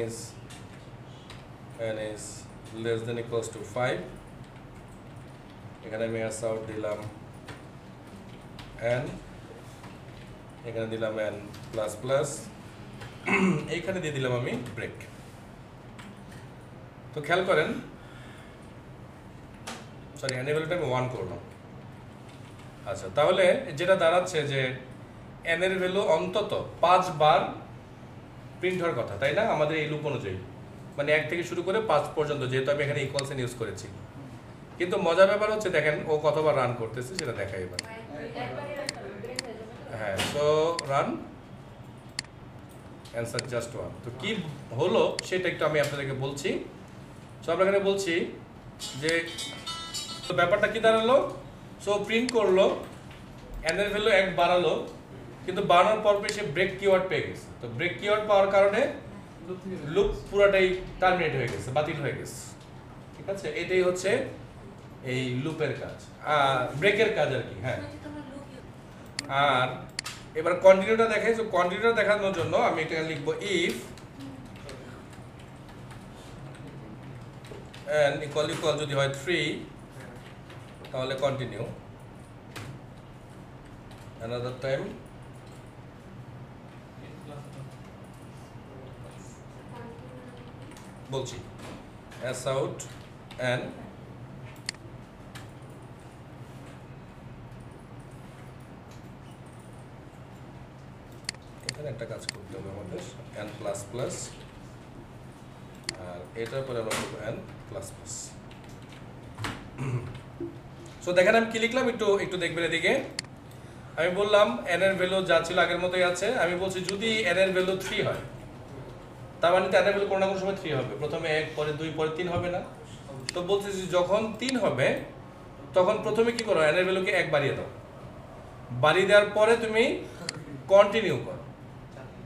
is less than equals to 5, এখানে আমি s out দিলাম n, এখানে দিলাম n প্লাস প্লাস, এইখানে দিয়ে দিলাম আমি ব্রেক। তো খেয়াল করেন, সরি, n এর ভ্যালুটা আমি 1 করলাম। আচ্ছা, তাহলে যেটা দাঁড়াচ্ছে যে n এর ভ্যালু অন্তত 5 বার প্রিন্ট হওয়ার কথা, তাই না আমাদের এই লুপ অনুযায়ী, মানে 1 থেকে শুরু করে 5 পর্যন্ত, যেহেতু আমি এখানে ইকুয়ালস ইউজ করেছি। কিন্তু মজার ব্যাপার হচ্ছে দেখেন ও কতবার রান করতেছে সেটা দেখাই এবার। হ্যাঁ, সো রান, অ্যান্সার জাস্ট 1। তো কি হলো সেটা একটু আমি আপনাদেরকে বলছি। সো আমরা এখানে বলছি যে ব্যাপারটা কি দাঁড়ালো, সো প্রিন্ট করলো n এর ভ্যালু 1 বাড়ালো, কিন্তু বাড়ানোর পর সে ব্রেক কিওয়ার্ড পেয়ে গেছে। তো ব্রেক কিওয়ার্ড পাওয়ার কারণে লুপ পুরাটাই টার্মিনেট হয়ে গেছে, বাতিল হয়ে গেছে। ঠিক আছে, এটাই হচ্ছে এই লুপের কাজ, ব্রেকের কাজ আর কি। হ্যাঁ, আর এবার কন্টিনিউটা দেখাই। তো কন্টিনিউটা দেখানোর জন্য আমি এটা লিখবো ইফ n ইকুয়াল যদি হয় 3 তাহলে কন্টিনিউ, another time বলছি s out n, এখানে একটা কাজ করতে হবে আমাদের, n প্লাস প্লাস, আর এটার পরে আমরা করবো n প্লাস প্লাস। সো দেখেন আমি কি লিখলাম, একটু দেখবেন এদিকে। আমি বললাম n এর ভ্যালু যা ছিল আগের মতোই আছে। আমি বলছি যদি n এর ভ্যালু 3 হয়, তার মানে n এর ভ্যালু কোনো না কোনো সময় 3 হবে, প্রথমে 1, পরে 2, পরে 3 হবে না? তো বলছি যখন 3 হবে তখন প্রথমে কি করো, n এর ভ্যালুকে 1 বাড়িয়ে দাও, বাড়িয়ে দেওয়ার পরে তুমি কন্টিনিউ করো।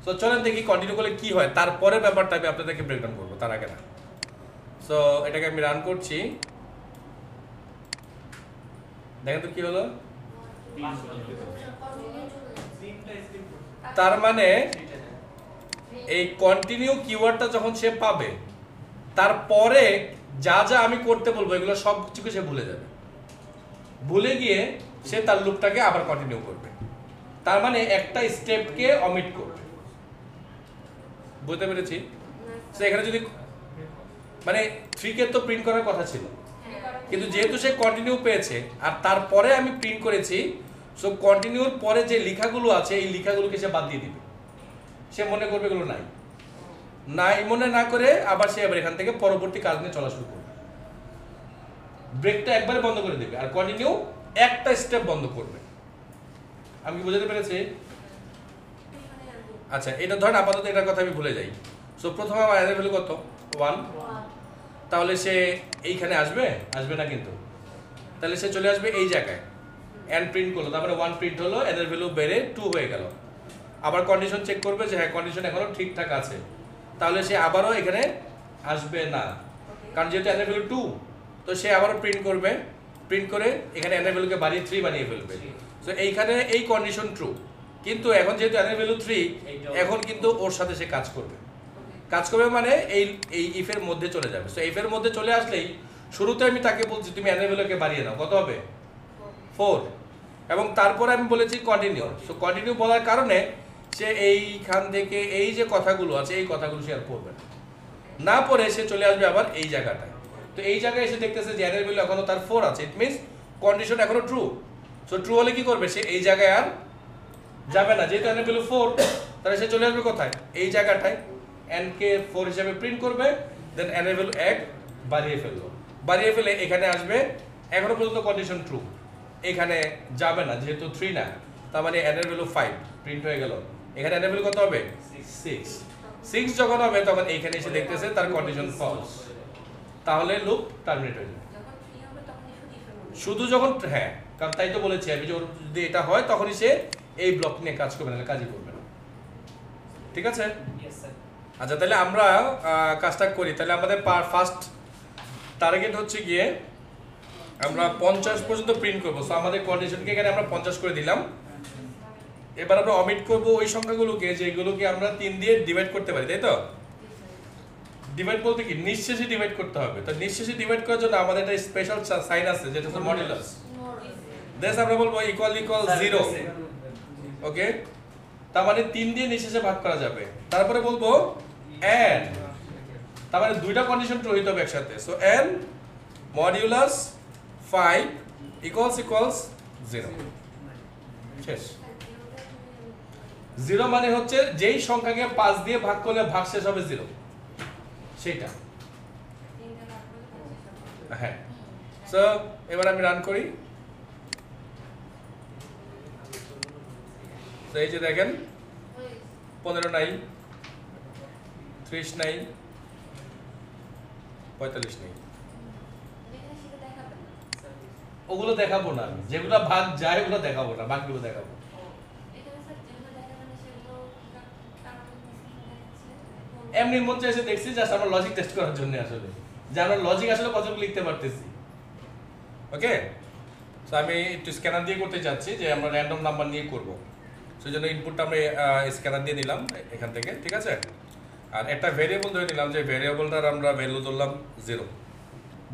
তো চলেন দেখি কন্টিনিউ করলে কি হয়, তারপরে ব্যাপারটা আমি আপনাদেরকে ব্রেকডাউন করবো। তার আগে না। সো এটাকে আমি রান করছি, দেখেন তো কি হলো। তার মানে এই কন্টিনিউ কিওয়ার্ডটা যখন সে পাবে, তারপরে যা যা আমি করতে বলবো এগুলো সব কিছু সে ভুলে যাবে, ভুলে গিয়ে সে তার লুপটাকে আবার কন্টিনিউ করবে। তার মানে একটা স্টেপকে অমিট করবে, বুঝতে পেরেছি? তো এখানে যদি মানে 3 কে তো প্রিন্ট করার কথা ছিল, কিন্তু যেহেতু সে কন্টিনিউ পেয়েছে আর তারপরে আমি প্রিন্ট করেছি, সো কন্টিনিউর পরে যে লেখাগুলো আছে এই লেখাগুলোকে সে বাদ দিয়ে দিবে। সে মনে করবে এগুলো নাই, নাই মনে না করে আবার সে এবার এখান থেকে পরবর্তী কাজ নিয়ে চলা শুরু করবে। ব্রেকটা একবারে বন্ধ করে দেবে আর কন্টিনিউ একটা স্টেপ বন্ধ করবে। আমি কি বোঝাতে পেরেছি? আচ্ছা, এটা ধরেন আপাতত এটার কথা আমি ভুলে যাই। সো প্রথমে আমার এর ভ্যালু কত? 1। তাহলে সে এইখানে আসবে? আসবে না কিন্তু। তাহলে সে চলে আসবে এই জায়গায়, এন প্রিন্ট করলো, তারপরে 1 প্রিন্ট হলো, এর ভ্যালু বেড়ে 2 হয়ে গেল। আবার কন্ডিশন চেক করবে যে হ্যাঁ কন্ডিশন এখনো ঠিকঠাক আছে, তাহলে সে আবারও এখানে আসবে না, কারণ যেহেতু এন এর ভ্যালু 2, তো সে আবারও প্রিন্ট করবে, প্রিন্ট করে এখানে এন এর ভ্যালুকে বাড়িয়ে 3 বানিয়ে ফেলবে। তো এইখানে এই কন্ডিশন ট্রু, কিন্তু এখন যেহেতু এন এর ভ্যালু 3, এখন কিন্তু ওর সাথে সে কাজ করবে। কাজ করবে মানে এই ইফের মধ্যে চলে যাবে। সো ইফের মধ্যে চলে আসলেই শুরুতে আমি তাকে বলছি তুমি এন এর ভ্যালুকে বাড়িয়ে নাও, কত হবে? 4। এবং তারপরে আমি বলেছি কন্টিনিউ। সো কন্টিনিউ বলার কারণে সে এইখান থেকে এই যে কথাগুলো আছে এই কথাগুলো সে আর পড়বে না, না পড়ে সে চলে আসবে আবার এই জায়গাটায়। তো এই জায়গায় এসে দেখতেছে যে এন এর ভ্যালু এখনো তার 4 আছে, ইট মিনস কন্ডিশন এখনো ট্রু। সো ট্রু হলে কি করবে? সে এই জায়গায় আর যাবে না, যেহেতু এন এর ভ্যালু 4, তাহলে সে চলে আসবে কোথায়? এই জায়গাটায় n কে 4 হিসেবে প্রিন্ট করবে, দেন n এর ভ্যালু 1 বাড়িয়ে ফেললো, বাড়িয়ে ফেলে এখানে আসবে। এখনো পর্যন্ত কন্ডিশন ট্রু, এখানে যাবে না যেহেতু 3 না, তার মানে n এর ভ্যালু 5 প্রিন্ট হয়ে গেল। এখানে n এর ভ্যালু কত হবে? 6 যখন হবে তখন এইখানে এসে দেখতেছে তার কন্ডিশন ফলস, তাহলে লুপ টার্মিনেট হয়ে যাবে। শুধু যখন, হ্যাঁ, কারণ তাই তো বলেছি আমি, যদি এটা হয় তখনই সে এই ব্লক নিয়ে কাজ করবে না, কাজই করবে না। ঠিক আছে? আচ্ছা, তাহলে আমরা কাজটা করি। তাহলে আমাদের ফার্স্ট টার্গেট হচ্ছে গিয়ে আমরা 50 পর্যন্ত প্রিন্ট করবো। সো আমাদের কন্ডিশনকে এখানে আমরা 50 করে দিলাম। এবার আমরা অমিট করব ওই সংখ্যাগুলোকে যেগুলোকে আমরা 3 দিয়ে ডিভাইড করতে পারি, তাই তো? ডিভাইড বলতে কি নিঃশেষে ডিভাইড করতে হবে। তো নিঃশেষে ডিভাইড করার জন্য আমাদের একটা স্পেশাল সাইন আছে যেটা হচ্ছে মডুলাস। দেন আমরা বলবো ইকুয়াল 0। ওকে, তার মানে 3 দিয়ে নিঃশেষে ভাগ করা যাবে। তারপরে বলবো এন্ড, তার মানে দুইটা কন্ডিশন ট্রু হইতে হবে একসাথে। So n modulus 5 equals 0। শেষ। 0 মানে হচ্ছে যেই সংখ্যাকে 5 দিয়ে ভাগ করলে ভাগ শেষ হবে 0, সেটা। হ্যাঁ। সো এবার আমি রান করি। তো এই যে দেখেন 15 নাই, 30 নাই, 45 নেই। ওগুলো দেখাবো না, যেগুলো ভাগ যায় ওগুলো দেখাবো না, বাকিগুলো দেখাবো। এমনি মন চাইছে দেখছি, জাস্ট আমরা লজিক টেস্ট করার জন্য, আসলে যে আমরা লজিক আসলে কতটুকু লিখতে পারতেছি। ওকে, সো আমি একটু স্ক্যানার দিয়ে করতে চাচ্ছি, যে আমরা র্যান্ডম নাম্বার নিয়ে করব। সেই জন্য ইনপুটটা আমরা স্ক্যানার দিয়ে নিলাম এখান থেকে, ঠিক আছে? আর একটা ভেরিয়েবল ধরে নিলাম, যে ভেরিয়েবলটার আমরা ভ্যালু ধরলাম 0।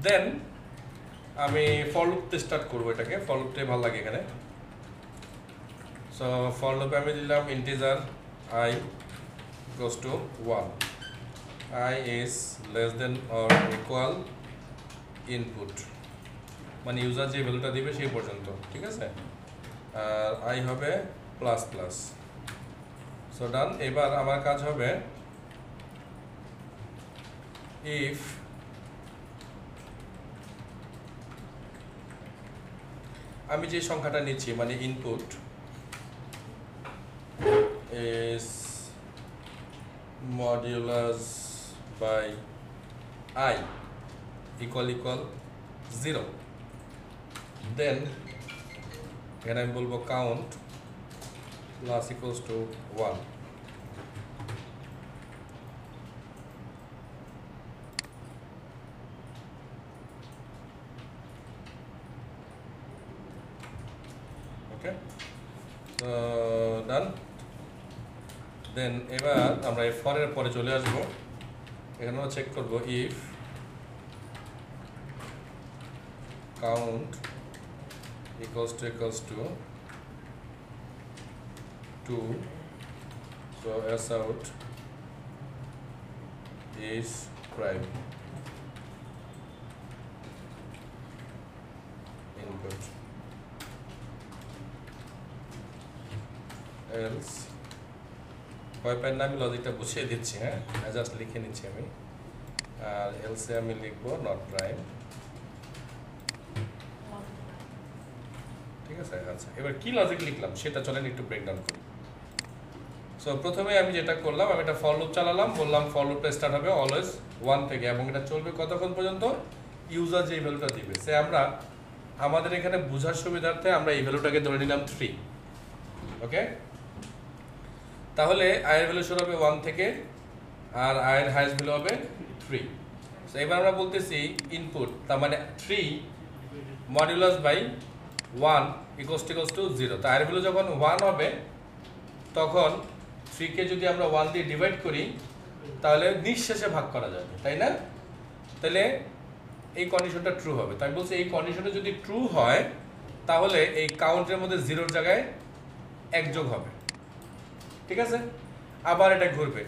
দেন আমি ফর লুপতে স্টার্ট করবো এটাকে, ফর লুপটাই ভালো লাগে এখানে। সো ফর লুপে আমি দিলাম integer i goes to 1, i is less than or equal input, মানে ইউজার যে ভ্যালুটা দিবে সেই পর্যন্ত, ঠিক আছে? আর i হবে প্লাস প্লাস। সো ডান। এবার আমার কাজ হবে if আমি যে সংখ্যাটা নিচ্ছি মানে input is modulus by I equal 0, then এখানে আমি বলবো count plus equals to 1। ডান। দেন এবার আমরা এই ফরের পরে চলে আসবো, এখানে আমরা চেক করবো if count equals to 2, so s out is prime input, else ভয় পাই না, আমি লজিকটা বুঝিয়ে দিচ্ছি, হ্যাঁ জাস্ট লিখে নিচ্ছি আমি, আর এলসে আমি লিখবো নট প্রাইম। ঠিক আছে, আচ্ছা এবার কি লজিক লিখলাম সেটা চলেন একটু ব্রেকডাউন করি। সো প্রথমে আমি যেটা করলাম, আমি একটা ফর লুপ চালালাম, বললাম ফর লুপটা স্টার্ট হবে অলওয়েজ 1 থেকে, এবং এটা চলবে কতক্ষণ পর্যন্ত ইউজার যে ভ্যালুটা দিবে। সে আমরা আমাদের এখানে বোঝার সুবিধার্থে আমরা এই ভ্যালুটাকে ধরে নিলাম 3। ওকে, তাহলে i এর ভ্যালু শুরু হবে 1 থেকে, আর i এর হাইয়েস্ট ভ্যালু হবে 3। সো এবার আমরা বলতেছি ইনপুট, তার মানে 3 মডুলাস বাই 1 ইকুয়ালস টু 0। তো i এর ভ্যালু যখন 1 হবে তখন 3 কে যদি আমরা 1 দিয়ে ডিভাইড করি তাহলে নিঃশেষে ভাগ করা যাবে, তাই না? তাহলে এই কন্ডিশনটা ট্রু হবে। তাই বলছি এই কন্ডিশনটা যদি ট্রু হয় তাহলে এই কাউন্টের মধ্যে 0-র জায়গায় 1 যোগ হবে। ঠিক আছে, আবার এটা ঘুরবে,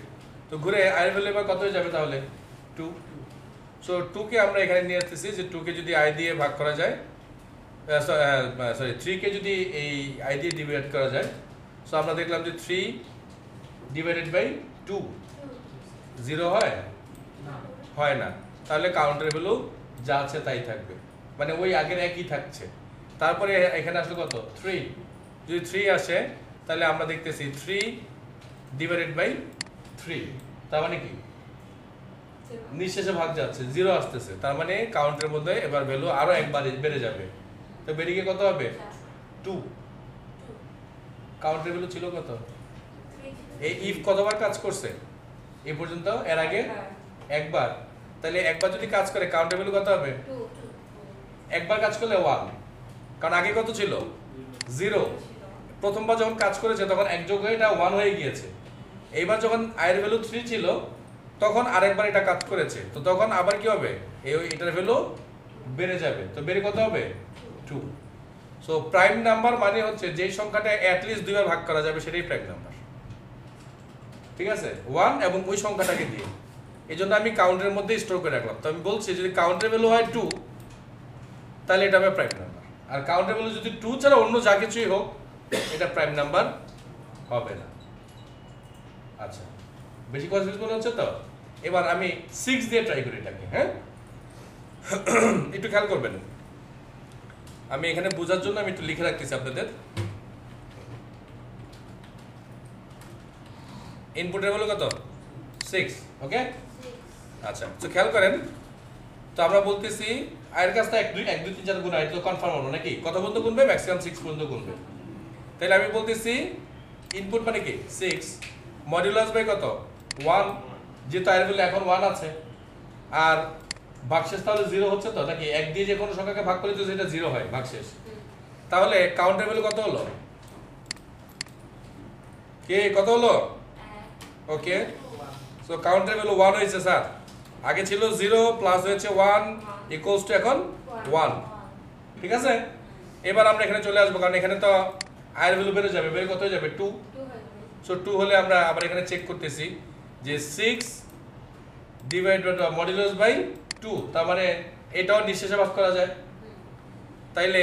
তো ঘুরে i এর ভ্যালু এবার কত হয়ে যাবে তাহলে 2। সো 2 কে আমরা এখানে নিয়ে আসতেছি যে 2 কে যদি i দিয়ে ভাগ করা যায়, সরি 3 কে যদি এই i দিয়ে ডিভাইড করা যায়, সো আমরা দেখলাম যে 3 ডিভাইডেড বাই 2 0 হয় হয় না, তাহলে কাউন্টার ভ্যালু যা আছে তাই থাকবে, মানে ওই আগের একই থাকছে। তারপরে এখানে আসলে কত 3, যদি 3 আসে তাহলে আমরা দেখতেছি 3 ডিভাইডেড বাই 3, তার মানে কি নিঃশেষে ভাগ যাচ্ছে, 0 আসতেছে, তার মানে কাউন্টের মধ্যে এবার ভ্যালু আরো একবার বেড়ে যাবে। তো বেড়ে গিয়ে কত হবে 2। কাউন্টের ভ্যালু ছিল কত, এই ইফ কতবার কাজ করছে এই পর্যন্ত, এর আগে একবার, তাহলে একবার যদি কাজ করে কাউন্টের ভ্যালু কত হবে 2 একবার কাজ করলে 1, কারণ আগে কত ছিল 0। প্রথমবার যখন কাজ করেছে তখন এক যোগ হয়ে এটা 1 হয়ে গিয়েছে। এইবার যখন i এর ভ্যালু 3 ছিল তখন আরেকবার এটা কাজ করেছে, তো তখন আবার কি হবে এটার ভ্যালু বেড়ে যাবে, তো বেড়ে কত হবে 2। সো প্রাইম নাম্বার মানে হচ্ছে যেই সংখ্যাটা অ্যাট লিস্ট 2 বার ভাগ করা যাবে সেটাই প্রাইম নাম্বার। ঠিক আছে, 1 এবং ওই সংখ্যাটাকে দিয়ে, এই জন্য আমি কাউন্টের মধ্যে স্টোর করে রাখলাম। তো আমি বলছি যদি কাউন্টের ভ্যালু হয় 2 তাহলে এটা হবে প্রাইম নাম্বার, আর কাউন্টের ভ্যালু যদি 2 ছাড়া অন্য যা কিছুই হোক এটা প্রাইম নাম্বার হবে না। আচ্ছা, বেশি কনফিউজ মনে হচ্ছে তো? এবার আমি 6 দিয়ে ট্রাই করি এটাকে, হ্যাঁ একটু খেয়াল করবেন, আমি এখানে বোঝার জন্য আমি একটু লিখে রাখতেছি আপনাদের। ইনপুটের ভ্যালু কত 6, ওকে। আচ্ছা, তো খেয়াল করেন, তো আমরা বলতেছি আয়ের কাছটা 1 2 3 4 গুণ হয়, তো কনফার্ম হলো নাকি, কত পর্যন্ত গুনবে ম্যাক্সিমাম 6 পর্যন্ত গুনবে। তাহলে আমি বলতেছি ইনপুট মানে কি 6 মডুলাস বাই কত 1, যেহেতু আয়ের ভ্যালু এখন 1 আছে, আর ভাগশেষ তাহলে 0 হচ্ছে তো নাকি, 1 দিয়ে যে কোনো সংখ্যাকে ভাগ করলে তো সেটা 0 হয় ভাগশেষ। তাহলে কাউন্টের ভ্যালু কত হলো, কে কত হলো, ওকে। সো কাউন্টের ভ্যালু 1 হয়েছে স্যার, আগে ছিল 0 প্লাস হয়েছে 1 ইকুয়ালস টু এখন 1। ঠিক আছে, এবার আমরা এখানে চলে আসবো, কারণ এখানে তো আয়ের ভ্যালু বেড়ে যাবে, বেড়ে কত হয়ে যাবে 2। সো 2 হলে আমরা আবার এখানে চেক করতেছি যে 6 ডিভাইডেড মডুলাস বাই 2, তার মানে এটাও নিঃশেষে ভাগ করা যায়, তাইলে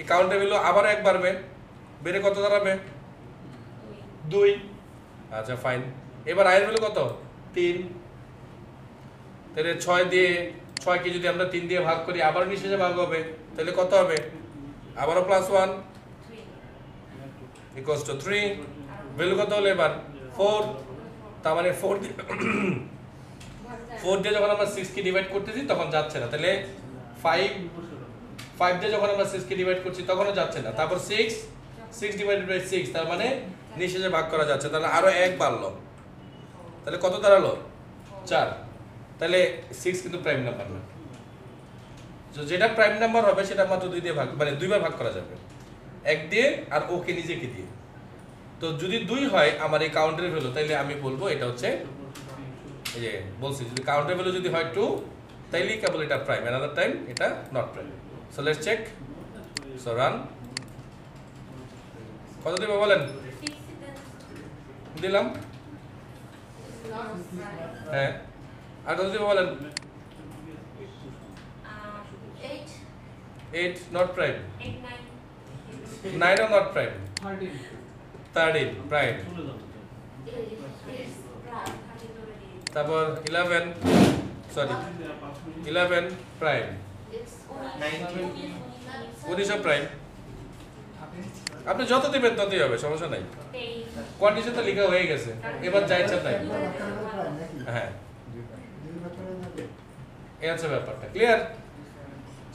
এই কাউন্টের ভ্যালু আবার 1 বাড়বে, বেড়ে কত দাঁড়াবে 2। আচ্ছা ফাইন, এবার আয়ের ভ্যালু কত 3, তাহলে 6 দিয়ে 6 কে যদি আমরা 3 দিয়ে ভাগ করি আবার নিঃশেষে ভাগ হবে, তাহলে কত হবে আবারও +1 ইকুয়ালস টু 3। ভ্যালু কত হলো এবার 4, তার মানে 4 দিয়ে যখন আমরা 6 কে ডিভাইড করতেছি তখন যাচ্ছে না, তাহলে 5 দিয়ে যখন আমরা 6 কে ডিভাইড করছি তখনও যাচ্ছে না, তারপর 6 ডিভাইডেড বাই 6, তার মানে নিঃশেষে ভাগ করা যাচ্ছে, তাহলে আরো 1 বাড়লো, তাহলে কত দাঁড়ালো 4। তাহলে 6 কিন্তু প্রাইম নাম্বার না, যেটা প্রাইম নাম্বার হবে সেটা মাত্র 2 দিয়ে ভাগ, মানে 2 বার ভাগ করা যাবে, 1 দিয়ে আর ওকে নিজেকে দিয়ে। তো যদি 2 হয় আমার এই কাউন্টের ভ্যালু, তাইলে আমি বলবো এটা হচ্ছে, এই যে বলছি যদি কাউন্টের ভ্যালু যদি হয় 2, তাইলে কেবল এটা প্রাইম, অ্যানাদার টাইম এটা not prime. So let's check. So run. কত দিবে বলেন? দিলাম। হ্যাঁ, আর কত দিবে বলেন? 8 নট প্রাইম, 9 ও নট প্রাইম, 13 প্রাইম, তারপর 11 সরি 11 প্রাইম, 19 প্রাইম। আপনি যত দিবেন ততই হবে, সমস্যা নাই। কন্ডিশন তো লেখা হয়ে গেছে, এবার যা ইচ্ছা তাই। হ্যাঁ, এই হচ্ছে ব্যাপারটা, ক্লিয়ার?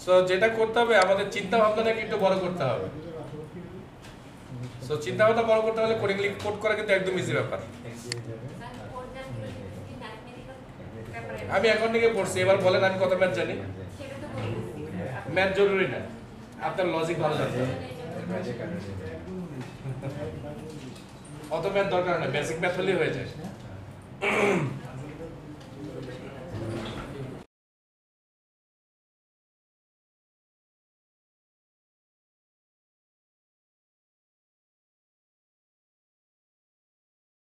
সো যেটা করতে হবে আমাদের চিন্তা ভাবনাটাকে একটু বড় করতে হবে। সো চিন্তা ভাবনা বড় করতে হলে কোডিং কোড করা কিন্তু একদম ইজি ব্যাপার। আমি এখন থেকে পড়ছি, এবার বলেন আমি কত ম্যাথ জানি? ম্যাথ জরুরি না, আপনার লজিক ভালো লাগবে। অত ম্যাথ দরকার না, বেসিক ম্যাথ হলেই হয়ে যায়।